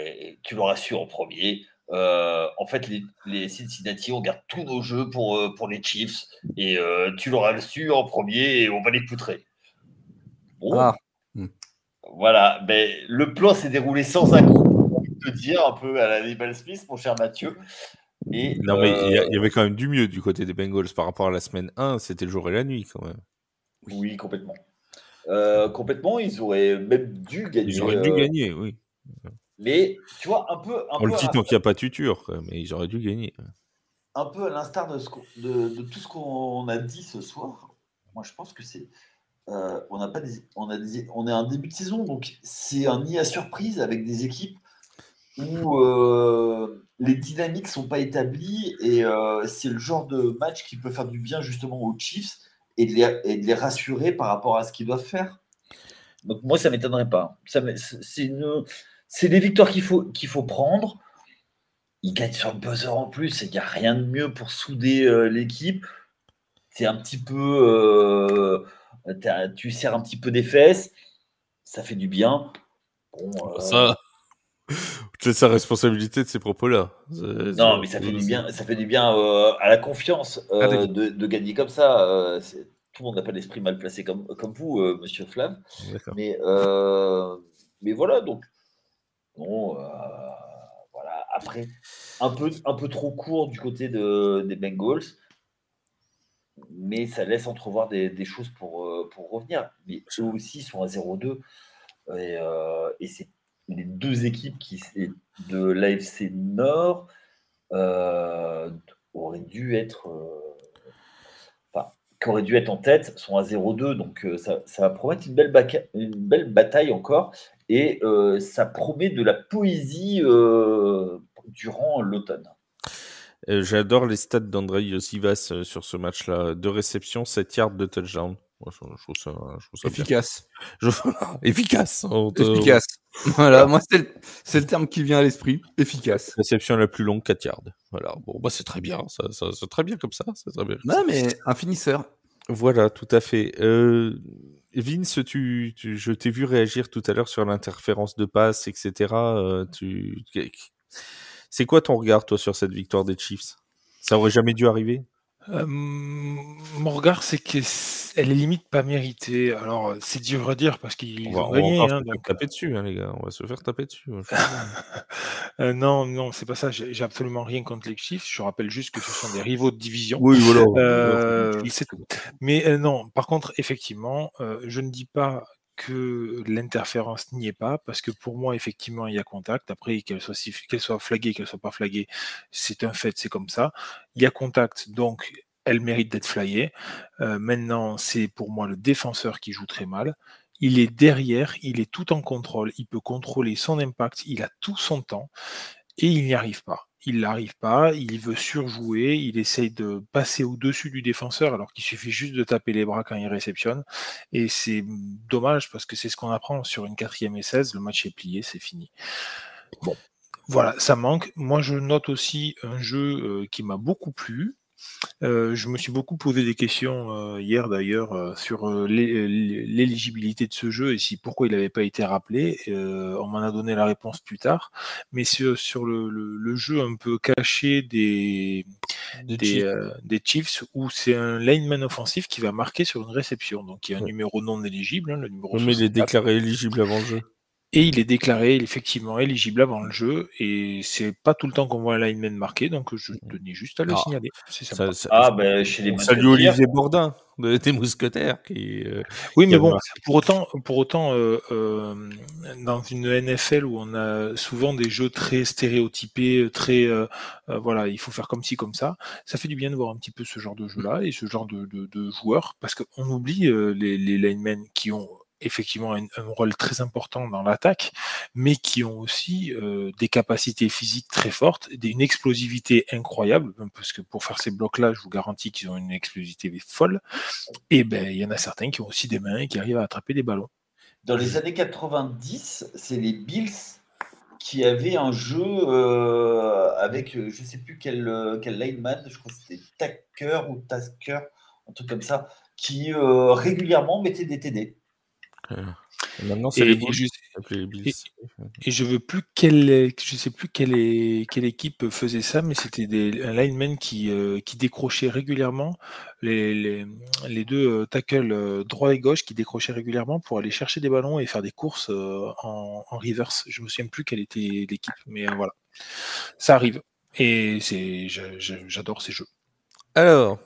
[SPEAKER 3] tu l'auras su en premier, En fait, les Cincinnati, on garde tous nos jeux pour les Chiefs et tu l'auras su en premier et on va les poutrer. Bon, voilà. Mais le plan s'est déroulé sans un coup, pour te dire un peu à la Nebel Smith, mon cher Mathieu. Et,
[SPEAKER 1] non, mais il y avait quand même du mieux du côté des Bengals par rapport à la semaine 1, c'était le jour et la nuit quand même.
[SPEAKER 3] Oui, complètement. Complètement, ils auraient même dû gagner.
[SPEAKER 1] Ils auraient dû gagner, oui.
[SPEAKER 3] Mais tu vois, un peu
[SPEAKER 1] le titre, tant qu'il n'y a pas tuture, mais ils auraient dû gagner.
[SPEAKER 3] Un peu à l'instar de tout ce qu'on a dit ce soir, moi je pense que c'est. On est un début de saison, donc c'est un nid à surprise avec des équipes où les dynamiques sont pas établies et c'est le genre de match qui peut faire du bien justement aux Chiefs et de les rassurer par rapport à ce qu'ils doivent faire. Donc moi ça m'étonnerait pas. C'est des victoires qu'il faut prendre. Ils gagnent sur le buzzer en plus et il n'y a rien de mieux pour souder l'équipe. C'est un petit peu tu serres un petit peu des fesses, ça fait du bien. Bon,
[SPEAKER 1] ça, c'est sa responsabilité de ces propos-là.
[SPEAKER 3] Non, mais ça fait du bien à la confiance de gagner comme ça. Tout le monde n'a pas l'esprit mal placé comme vous, Monsieur Flav. Mais voilà, donc bon, voilà. Après, un peu trop court du côté des Bengals. Mais ça laisse entrevoir des choses pour revenir. Mais eux aussi sont à 0-2. Et c'est les deux équipes de l'AFC Nord auraient dû être qui auraient dû être en tête, sont à 0-2. Donc ça va promettre une belle bataille encore. Et ça promet de la poésie durant l'automne.
[SPEAKER 1] J'adore les stats d'Andrei Iosivas sur ce match-là. 2 réceptions, 7 yards de touchdown. Moi, je trouve ça
[SPEAKER 2] efficace.
[SPEAKER 1] Efficace.
[SPEAKER 2] Efficace. Voilà, moi c'est le terme qui vient à l'esprit. Efficace.
[SPEAKER 1] Réception la plus longue, 4 yards. Voilà. Bon, bah c'est très bien. C'est très bien comme ça. C'est très bien.
[SPEAKER 2] Non, mais un finisseur.
[SPEAKER 1] Voilà, tout à fait. Vince, je t'ai vu réagir tout à l'heure sur l'interférence de passe, etc. C'est quoi ton regard, toi, sur cette victoire des Chiefs? Ça aurait jamais dû arriver?
[SPEAKER 4] Mon regard, c'est qu'elle est limite pas méritée. Alors, c'est dur à dire parce qu'ils ont gagné.
[SPEAKER 1] On va se faire taper dessus, hein, les gars. On va se faire taper dessus.
[SPEAKER 4] Non, c'est pas ça. J'ai absolument rien contre les Chiefs. Je rappelle juste que ce sont des rivaux de division.
[SPEAKER 1] Oui, voilà.
[SPEAKER 4] C'est tout. Mais non, par contre, effectivement, je ne dis pas que l'interférence n'y est pas, parce que pour moi, effectivement, il y a contact. Après, qu'elle soit flaguée, qu'elle soit pas flaguée, c'est un fait, c'est comme ça. Il y a contact, donc elle mérite d'être flaguée. Maintenant, c'est pour moi le défenseur qui joue très mal. Il est derrière, il est tout en contrôle, il peut contrôler son impact, il a tout son temps, et il n'y arrive pas. Il n'arrive pas, il veut surjouer, il essaye de passer au-dessus du défenseur alors qu'il suffit juste de taper les bras quand il réceptionne. Et c'est dommage parce que c'est ce qu'on apprend sur une 4e et 16, le match est plié, c'est fini. Bon, voilà, ça manque. Moi, je note aussi un jeu qui m'a beaucoup plu. Je me suis beaucoup posé des questions hier d'ailleurs sur l'éligibilité de ce jeu et pourquoi il n'avait pas été rappelé. On m'en a donné la réponse plus tard. Mais sur le jeu un peu caché des Chiefs, où c'est un lineman offensif qui va marquer sur une réception. Donc il y a un numéro non éligible, le numéro 64.
[SPEAKER 1] Mais il est déclaré éligible avant le jeu.
[SPEAKER 4] Et il est déclaré effectivement éligible avant le jeu, et c'est pas tout le temps qu'on voit un lineman marqué, donc je tenais juste à le signaler. C'est sympa.
[SPEAKER 3] Chez les
[SPEAKER 1] Salut Olivier Bourdin des Mousquetaires
[SPEAKER 4] oui, mais bon, pour autant, dans une NFL où on a souvent des jeux très stéréotypés, très voilà, il faut faire comme ci comme ça fait du bien de voir un petit peu ce genre de jeu-là et ce genre de joueurs, parce qu'on oublie les linemen qui ont effectivement un rôle très important dans l'attaque, mais qui ont aussi des capacités physiques très fortes, une explosivité incroyable, parce que pour faire ces blocs-là, je vous garantis qu'ils ont une explosivité folle, et il y en a certains qui ont aussi des mains et qui arrivent à attraper des ballons.
[SPEAKER 3] Dans les années 90, c'est les Bills qui avaient un jeu avec, je ne sais plus quel lineman, je crois que c'était Tasker ou Tasker, un truc comme ça, qui régulièrement mettait des TD.
[SPEAKER 1] Maintenant, c'est les Bulls. les Bills.
[SPEAKER 4] Et je sais plus quelle équipe faisait ça, mais c'était un lineman qui décrochait régulièrement les deux tackles droit et gauche qui décrochaient régulièrement pour aller chercher des ballons et faire des courses en reverse. Je me souviens plus quelle était l'équipe, mais voilà, ça arrive. Et j'adore ces jeux.
[SPEAKER 1] Alors,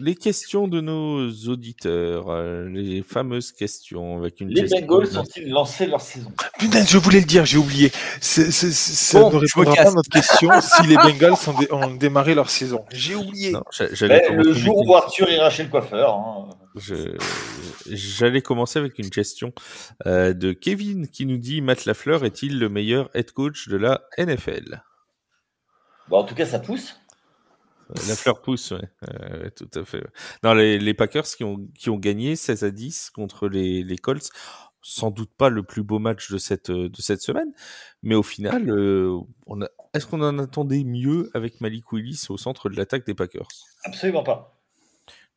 [SPEAKER 1] les questions de nos auditeurs, les fameuses questions avec une
[SPEAKER 3] Les
[SPEAKER 1] question.
[SPEAKER 3] Bengals ont-ils lancé leur saison?
[SPEAKER 4] Putain, je voulais le dire, j'ai oublié. Ça
[SPEAKER 2] Bon,
[SPEAKER 4] ne
[SPEAKER 2] je me
[SPEAKER 4] répondra
[SPEAKER 2] casse.
[SPEAKER 4] pas à notre question si les Bengals ont démarré leur saison. J'ai oublié.
[SPEAKER 1] Non, j'allais
[SPEAKER 3] Mais le
[SPEAKER 1] commencer
[SPEAKER 3] jour
[SPEAKER 1] avec
[SPEAKER 3] où Arthur ira chez le coiffeur. Hein.
[SPEAKER 1] J'allais commencer avec une question de Kevin qui nous dit Matt LaFleur est-il le meilleur head coach de la NFL?
[SPEAKER 3] Bah, en tout cas, ça pousse.
[SPEAKER 1] LaFleur pousse, ouais. Tout à fait. Ouais. Non, les Packers qui ont gagné 16-10 contre les Colts, sans doute pas le plus beau match de cette semaine, mais au final, est-ce qu'on en attendait mieux avec Malik Willis au centre de l'attaque des Packers?
[SPEAKER 3] Absolument pas.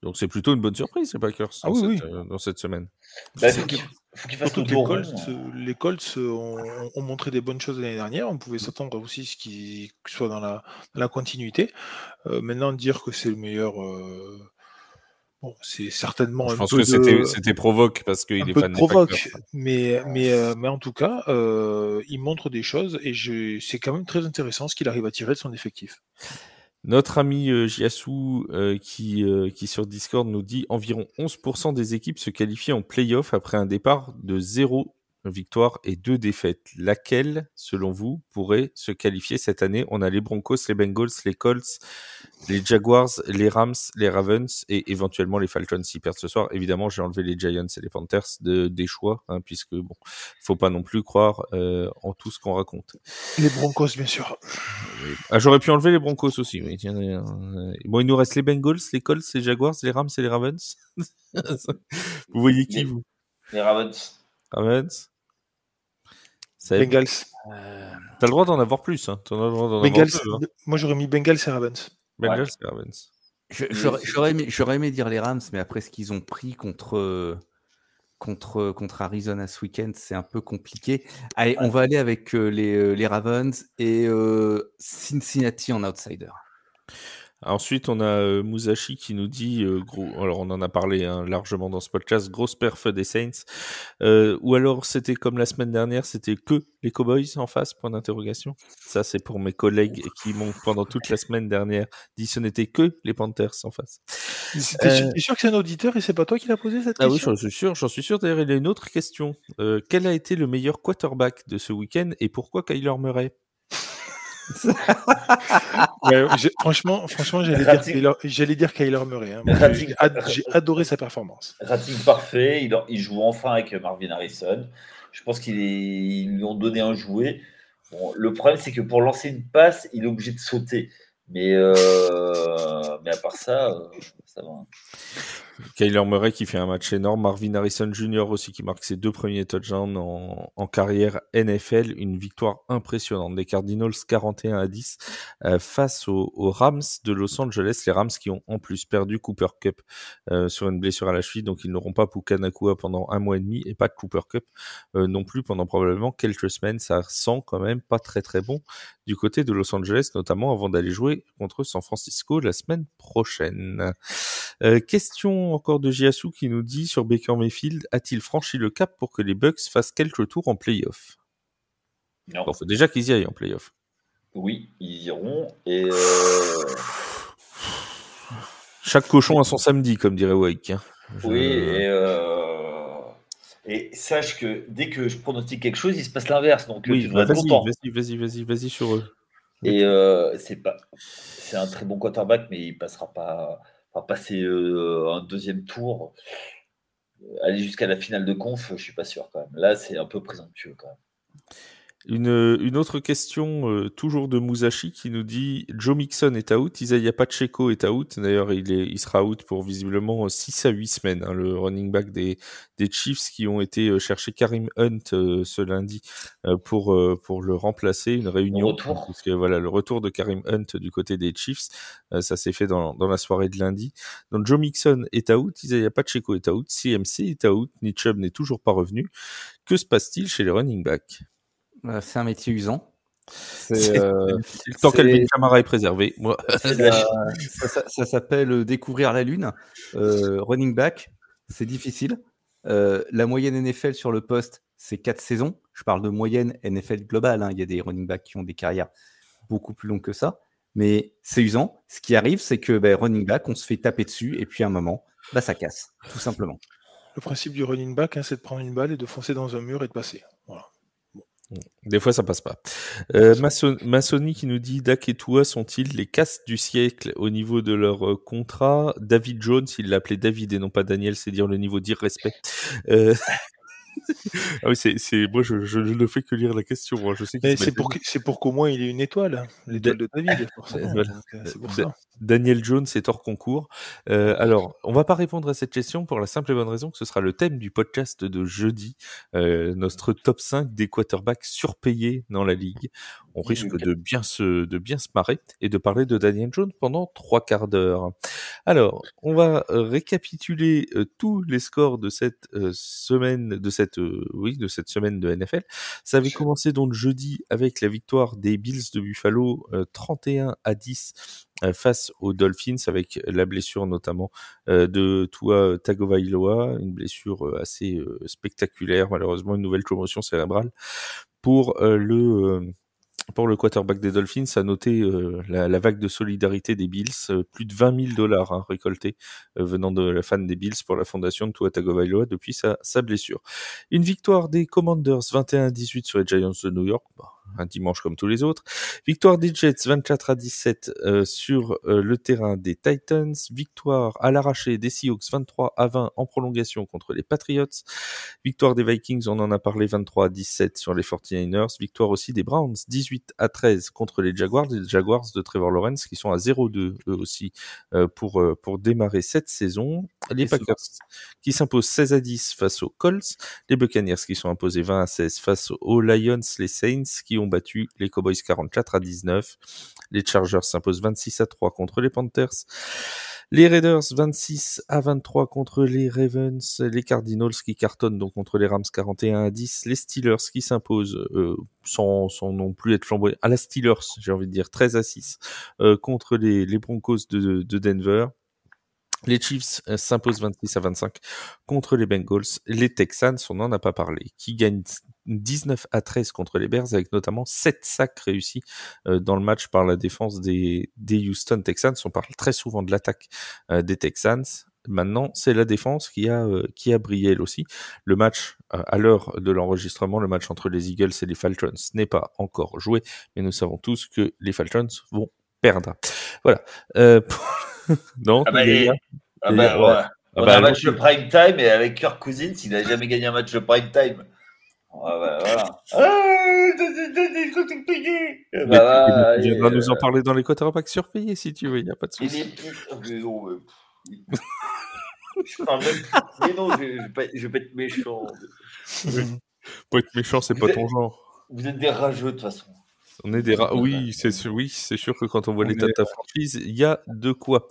[SPEAKER 1] Donc c'est plutôt une bonne surprise, les Packers, dans cette semaine.
[SPEAKER 3] Bah, faut qu'ils fassent
[SPEAKER 4] Surtout
[SPEAKER 3] le
[SPEAKER 4] que
[SPEAKER 3] dos rond.
[SPEAKER 4] les Colts ont montré des bonnes choses l'année dernière. On pouvait s'attendre aussi ce qu'ils soient dans la continuité. Maintenant, dire que c'est le meilleur, bon, c'est certainement
[SPEAKER 1] Je
[SPEAKER 4] un
[SPEAKER 1] pense
[SPEAKER 4] peu
[SPEAKER 1] que
[SPEAKER 4] de
[SPEAKER 1] c'était provoque parce qu'il
[SPEAKER 4] un
[SPEAKER 1] est
[SPEAKER 4] peu de
[SPEAKER 1] fan des Packers.
[SPEAKER 4] provoque, mais en tout cas, il montre des choses et c'est quand même très intéressant ce qu'il arrive à tirer de son effectif.
[SPEAKER 1] Notre ami Jiasu qui sur Discord nous dit environ 11% des équipes se qualifient en play-off après un départ de 0 victoire et 2 défaites. Laquelle, selon vous, pourrait se qualifier cette année? On a les Broncos, les Bengals, les Colts, les Jaguars, les Rams, les Ravens et éventuellement les Falcons s'ils perdent ce soir. Évidemment, j'ai enlevé les Giants et les Panthers des choix, hein, puisque bon, faut pas non plus croire en tout ce qu'on raconte.
[SPEAKER 4] Les Broncos, bien sûr.
[SPEAKER 1] Ah, j'aurais pu enlever les Broncos aussi. Oui. Bon, il nous reste les Bengals, les Colts, les Jaguars, les Rams et les Ravens. Vous voyez qui, vous?
[SPEAKER 3] Les Ravens.
[SPEAKER 1] Ravens?
[SPEAKER 4] Bengals.
[SPEAKER 1] T'as le droit d'en avoir plus. Hein. T'en as le droit d'en
[SPEAKER 4] Bengals.
[SPEAKER 1] avoir deux, hein.
[SPEAKER 4] Moi, j'aurais mis Bengals et Ravens.
[SPEAKER 1] Bengals et Ravens.
[SPEAKER 2] J'aurais aimé dire les Rams, mais après ce qu'ils ont pris contre Arizona ce week-end, c'est un peu compliqué. Allez, on va aller avec les Ravens et Cincinnati en outsider.
[SPEAKER 1] Ensuite, on a Musashi qui nous dit, alors on en a parlé largement dans ce podcast, grosse perf des Saints. Ou alors c'était comme la semaine dernière, c'était que les Cowboys en face, point d'interrogation. Ça, c'est pour mes collègues qui m'ont pendant toute la semaine dernière dit ce n'était que les Panthers en face.
[SPEAKER 4] T'es sûr que c'est un auditeur et c'est pas toi qui l'as posé cette question?
[SPEAKER 1] Ah oui, j'en suis sûr. D'ailleurs, il y a une autre question. Quel a été le meilleur quarterback de ce week-end et pourquoi Kyler Murray?
[SPEAKER 4] Ouais, franchement, j'allais dire Kyler Murray. Hein. J'ai adoré sa performance.
[SPEAKER 3] Rating parfait. Il joue enfin avec Marvin Harrison. Je pense qu'ils lui ont donné un jouet. Bon, le problème, c'est que pour lancer une passe, il est obligé de sauter. Mais à part ça, ça va.
[SPEAKER 1] Kyler Murray qui fait un match énorme, Marvin Harrison Jr. aussi qui marque ses 2 premiers touchdowns en carrière NFL, une victoire impressionnante des Cardinals 41-10 face aux Rams de Los Angeles, les Rams qui ont en plus perdu Cooper Kupp sur une blessure à la cheville, donc ils n'auront pas Puka Nacua pendant 1 mois et demi et pas de Cooper Kupp non plus pendant probablement quelques semaines. Ça sent quand même pas très très bon du côté de Los Angeles, notamment avant d'aller jouer contre San Francisco la semaine prochaine. Question encore de Jiasu qui nous dit sur Baker Mayfield, a-t-il franchi le cap pour que les Bucks fassent quelques tours en play-off?
[SPEAKER 3] Non.
[SPEAKER 1] Bon, faut déjà qu'ils y aillent en play-off.
[SPEAKER 3] Oui, ils iront. Et
[SPEAKER 1] chaque cochon a son samedi, comme dirait Wake. Hein.
[SPEAKER 3] Oui, et sache que dès que je pronostique quelque chose, il se passe l'inverse. Donc
[SPEAKER 1] oui,
[SPEAKER 3] tu devrais être content.
[SPEAKER 1] Vas-y sur eux.
[SPEAKER 3] Et c'est un très bon quarterback, mais il passera pas. Passer un deuxième tour, aller jusqu'à la finale de conf, je suis pas sûr quand même. Là, c'est un peu présomptueux quand même.
[SPEAKER 1] Une autre question, toujours de Musashi, qui nous dit Joe Mixon est out, Isaiah Pacheco est out. D'ailleurs, il sera out pour visiblement 6 à 8 semaines. Hein, le running back des Chiefs qui ont été chercher Kareem Hunt ce lundi pour le remplacer. Une réunion.
[SPEAKER 3] Retour.
[SPEAKER 1] Parce que voilà, le retour de Kareem Hunt du côté des Chiefs, ça s'est fait dans la soirée de lundi. Donc Joe Mixon est out, Isaiah Pacheco est out, CMC est out, Nick Chubb n'est toujours pas revenu. Que se passe-t-il chez les running backs?
[SPEAKER 2] C'est un métier usant.
[SPEAKER 1] Tant qu'Alvin Kamara est préservé. Moi.
[SPEAKER 2] Ça s'appelle découvrir la lune. Running back, c'est difficile. La moyenne NFL sur le poste, c'est 4 saisons. Je parle de moyenne NFL globale. Hein. Il y a des running backs qui ont des carrières beaucoup plus longues que ça. Mais c'est usant. Ce qui arrive, c'est que running back, on se fait taper dessus et puis à un moment, ça casse, tout simplement.
[SPEAKER 4] Le principe du running back, c'est de prendre une balle et de foncer dans un mur et de passer. Voilà.
[SPEAKER 1] Des fois, ça passe pas. Massoni qui nous dit Dak et Tua sont-ils les castes du siècle au niveau de leur contrat? David Jones, il l'a appelé David et non pas Daniel, c'est dire le niveau d'irrespect. Ah oui, moi je ne fais que lire la question. Moi. Je sais
[SPEAKER 4] c'est pour qu'au moins il ait une étoile, l'étoile de David.
[SPEAKER 1] Voilà.
[SPEAKER 4] C'est pour ça.
[SPEAKER 1] Daniel Jones est hors concours. Alors, on va pas répondre à cette question pour la simple et bonne raison que ce sera le thème du podcast de jeudi, notre top 5 des quarterbacks surpayés dans la ligue. On risque de bien se marrer et de parler de Daniel Jones pendant 3 quarts d'heure. Alors, on va récapituler tous les scores de cette semaine, de cette semaine de NFL. Ça avait commencé donc jeudi avec la victoire des Bills de Buffalo 31-10 face aux Dolphins, avec la blessure notamment de Tua Tagovailoa, une blessure assez spectaculaire, malheureusement une nouvelle commotion cérébrale pour le quarterback des Dolphins. A noté la vague de solidarité des Bills, plus de $20 000 récoltés venant de la fan des Bills pour la fondation de Tua Tagovailoa depuis sa blessure. Une victoire des Commanders 21-18 sur les Giants de New York, un dimanche comme tous les autres. Victoire des Jets 24-17 sur le terrain des Titans. Victoire à l'arraché des Seahawks 23-20 en prolongation contre les Patriots. Victoire des Vikings, on en a parlé, 23-17 sur les 49ers. Victoire aussi des Browns 18-13 contre les Jaguars de Trevor Lawrence qui sont à 0-2 eux aussi pour démarrer cette saison. Les Packers qui s'imposent 16-10 face aux Colts. Les Buccaneers qui sont imposés 20-16 face aux Lions. Les Saints qui ont battu les Cowboys 44-19. Les Chargers s'imposent 26-3 contre les Panthers. Les Raiders 26-23 contre les Ravens. Les Cardinals qui cartonnent donc contre les Rams 41-10. Les Steelers qui s'imposent sans non plus être flamboyants. À la Steelers, j'ai envie de dire 13-6 contre les Broncos de Denver. Les Chiefs s'imposent 26-25 contre les Bengals. Les Texans, on n'en a pas parlé, qui gagnent 19-13 contre les Bears, avec notamment 7 sacs réussis dans le match par la défense des Houston Texans. On parle très souvent de l'attaque des Texans. Maintenant, c'est la défense qui a brillé elle aussi. Le match, à l'heure de l'enregistrement, le match entre les Eagles et les Falcons n'est pas encore joué, mais nous savons tous que les Falcons vont perdre. Voilà. Non,
[SPEAKER 3] on a un match de prime time et avec Kirk Cousins, il n'a jamais gagné un match de prime time. Voilà.
[SPEAKER 1] Il viendra nous en parler dans les quarterbacks surpayés si tu veux, il n'y a pas de souci.
[SPEAKER 3] Mais non, je vais pas être méchant.
[SPEAKER 1] Pas être méchant, c'est pas ton genre.
[SPEAKER 3] Vous êtes des rageux de toute façon.
[SPEAKER 1] On est oui, c'est sûr que quand on voit l'état de ta franchise, il y a de quoi.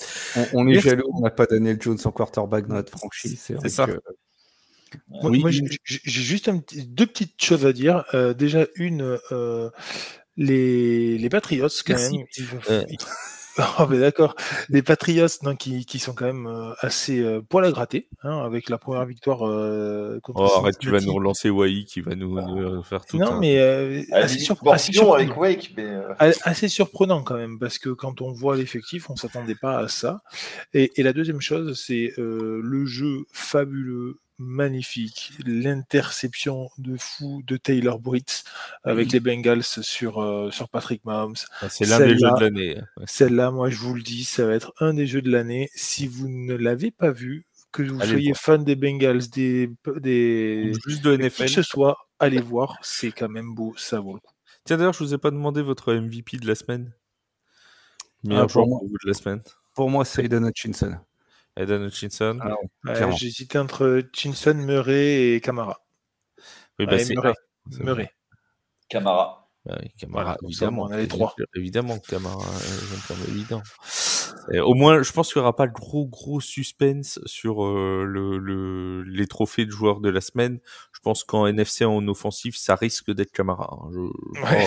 [SPEAKER 2] On est jaloux, on n'a pas Daniel Jones en quarterback dans notre franchise. C'est
[SPEAKER 1] ça.
[SPEAKER 4] Moi, j'ai juste deux petites choses à dire. Déjà, les Patriots, quand même. Oh, mais d'accord. Les Patriots, qui sont quand même assez poil à gratter, avec la première victoire contre
[SPEAKER 1] arrête, tu vas nous relancer Wai qui va nous faire tout.
[SPEAKER 4] Non, mais assez surprenant avec Wake, mais assez surprenant quand même, parce que quand on voit l'effectif, on s'attendait pas à ça. Et la deuxième chose, c'est le jeu fabuleux, magnifique, l'interception de fou de Taylor Britt avec les Bengals sur Patrick Mahomes.
[SPEAKER 1] C'est l'un des jeux de l'année.
[SPEAKER 4] Celle-là, moi je vous le dis, ça va être un des jeux de l'année. Si vous ne l'avez pas vu, que vous
[SPEAKER 1] Allez
[SPEAKER 4] soyez
[SPEAKER 1] voir.
[SPEAKER 4] fan des Bengals, des
[SPEAKER 1] Juste de
[SPEAKER 4] qui que
[SPEAKER 1] NFL.
[SPEAKER 4] ce soit, allez voir, c'est quand même beau, ça vaut le coup.
[SPEAKER 1] Tiens, d'ailleurs, je vous ai pas demandé votre MVP de la semaine. Meilleur
[SPEAKER 2] pour
[SPEAKER 1] joueur
[SPEAKER 2] moi-
[SPEAKER 1] pour vous de la semaine.
[SPEAKER 2] Pour moi, c'est Aidan Hutchinson.
[SPEAKER 1] Aidan Hutchinson.
[SPEAKER 2] Ah,
[SPEAKER 4] Ouais,
[SPEAKER 2] clairement.
[SPEAKER 4] j'hésitais entre Chinson, Murray et Camara.
[SPEAKER 1] Oui,
[SPEAKER 4] Ouais,
[SPEAKER 1] c'est
[SPEAKER 4] Murray.
[SPEAKER 1] c'est
[SPEAKER 4] Murray.
[SPEAKER 3] Camara.
[SPEAKER 1] Bah oui, Camara,
[SPEAKER 4] Voilà, comme ça,
[SPEAKER 1] évidemment.
[SPEAKER 4] on a les trois.
[SPEAKER 1] Évidemment, Camara, ça me semble évident. Au moins, je pense qu'il n'y aura pas de gros suspense sur les trophées de joueurs de la semaine. Je pense qu'en NFC en offensif, ça risque d'être Camara.
[SPEAKER 4] Ouais.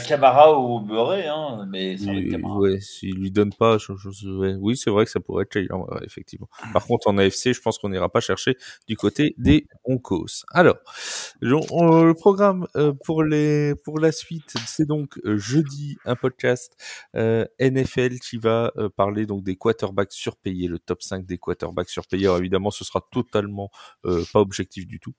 [SPEAKER 3] Camara ou Murray, hein, mais ça va être Camara.
[SPEAKER 1] Ouais, s'il lui donne pas, ouais. Oui, c'est vrai que ça pourrait être Taylor, effectivement. Par contre, en AFC, je pense qu'on n'ira pas chercher du côté des Broncos. Alors, le programme pour la suite, c'est donc jeudi un podcast NFL qui va parler donc des quarterbacks surpayés, le top 5 des quarterbacks surpayés. Alors, évidemment, ce sera totalement pas objectif du tout,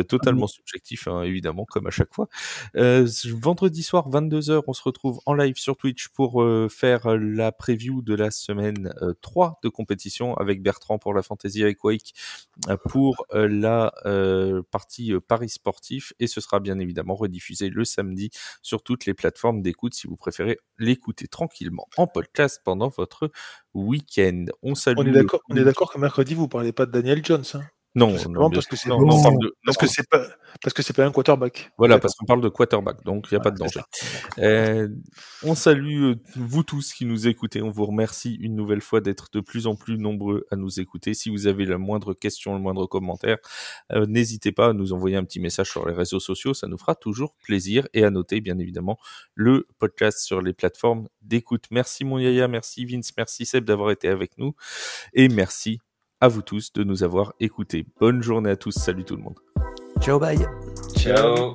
[SPEAKER 1] totalement subjectif, hein, évidemment, comme à chaque fois. Vendredi soir 22h, on se retrouve en live sur Twitch pour faire la preview de la semaine 3 de compétition avec Bertrand pour la Fantasy, avec Wake pour la partie Paris sportif, et ce sera bien évidemment rediffusé le samedi sur toutes les plateformes d'écoute si vous préférez l'écouter tranquillement en podcast pendant votre week-end. On salue.
[SPEAKER 4] On est d'accord que mercredi vous parlez pas de Daniel Jones. Hein.
[SPEAKER 1] Non,
[SPEAKER 4] parce que c'est parce que c'est pas un quarterback.
[SPEAKER 1] Voilà, parce qu'on parle de quarterback, donc il n'y a pas de danger. On salue vous tous qui nous écoutez. On vous remercie une nouvelle fois d'être de plus en plus nombreux à nous écouter. Si vous avez la moindre question, le moindre commentaire, n'hésitez pas à nous envoyer un petit message sur les réseaux sociaux. Ça nous fera toujours plaisir, et à noter bien évidemment le podcast sur les plateformes d'écoute. Merci mon Yaya, merci Vince, merci Seb d'avoir été avec nous, et merci à vous tous de nous avoir écoutés. Bonne journée à tous. Salut tout le monde.
[SPEAKER 2] Ciao, bye.
[SPEAKER 3] Ciao.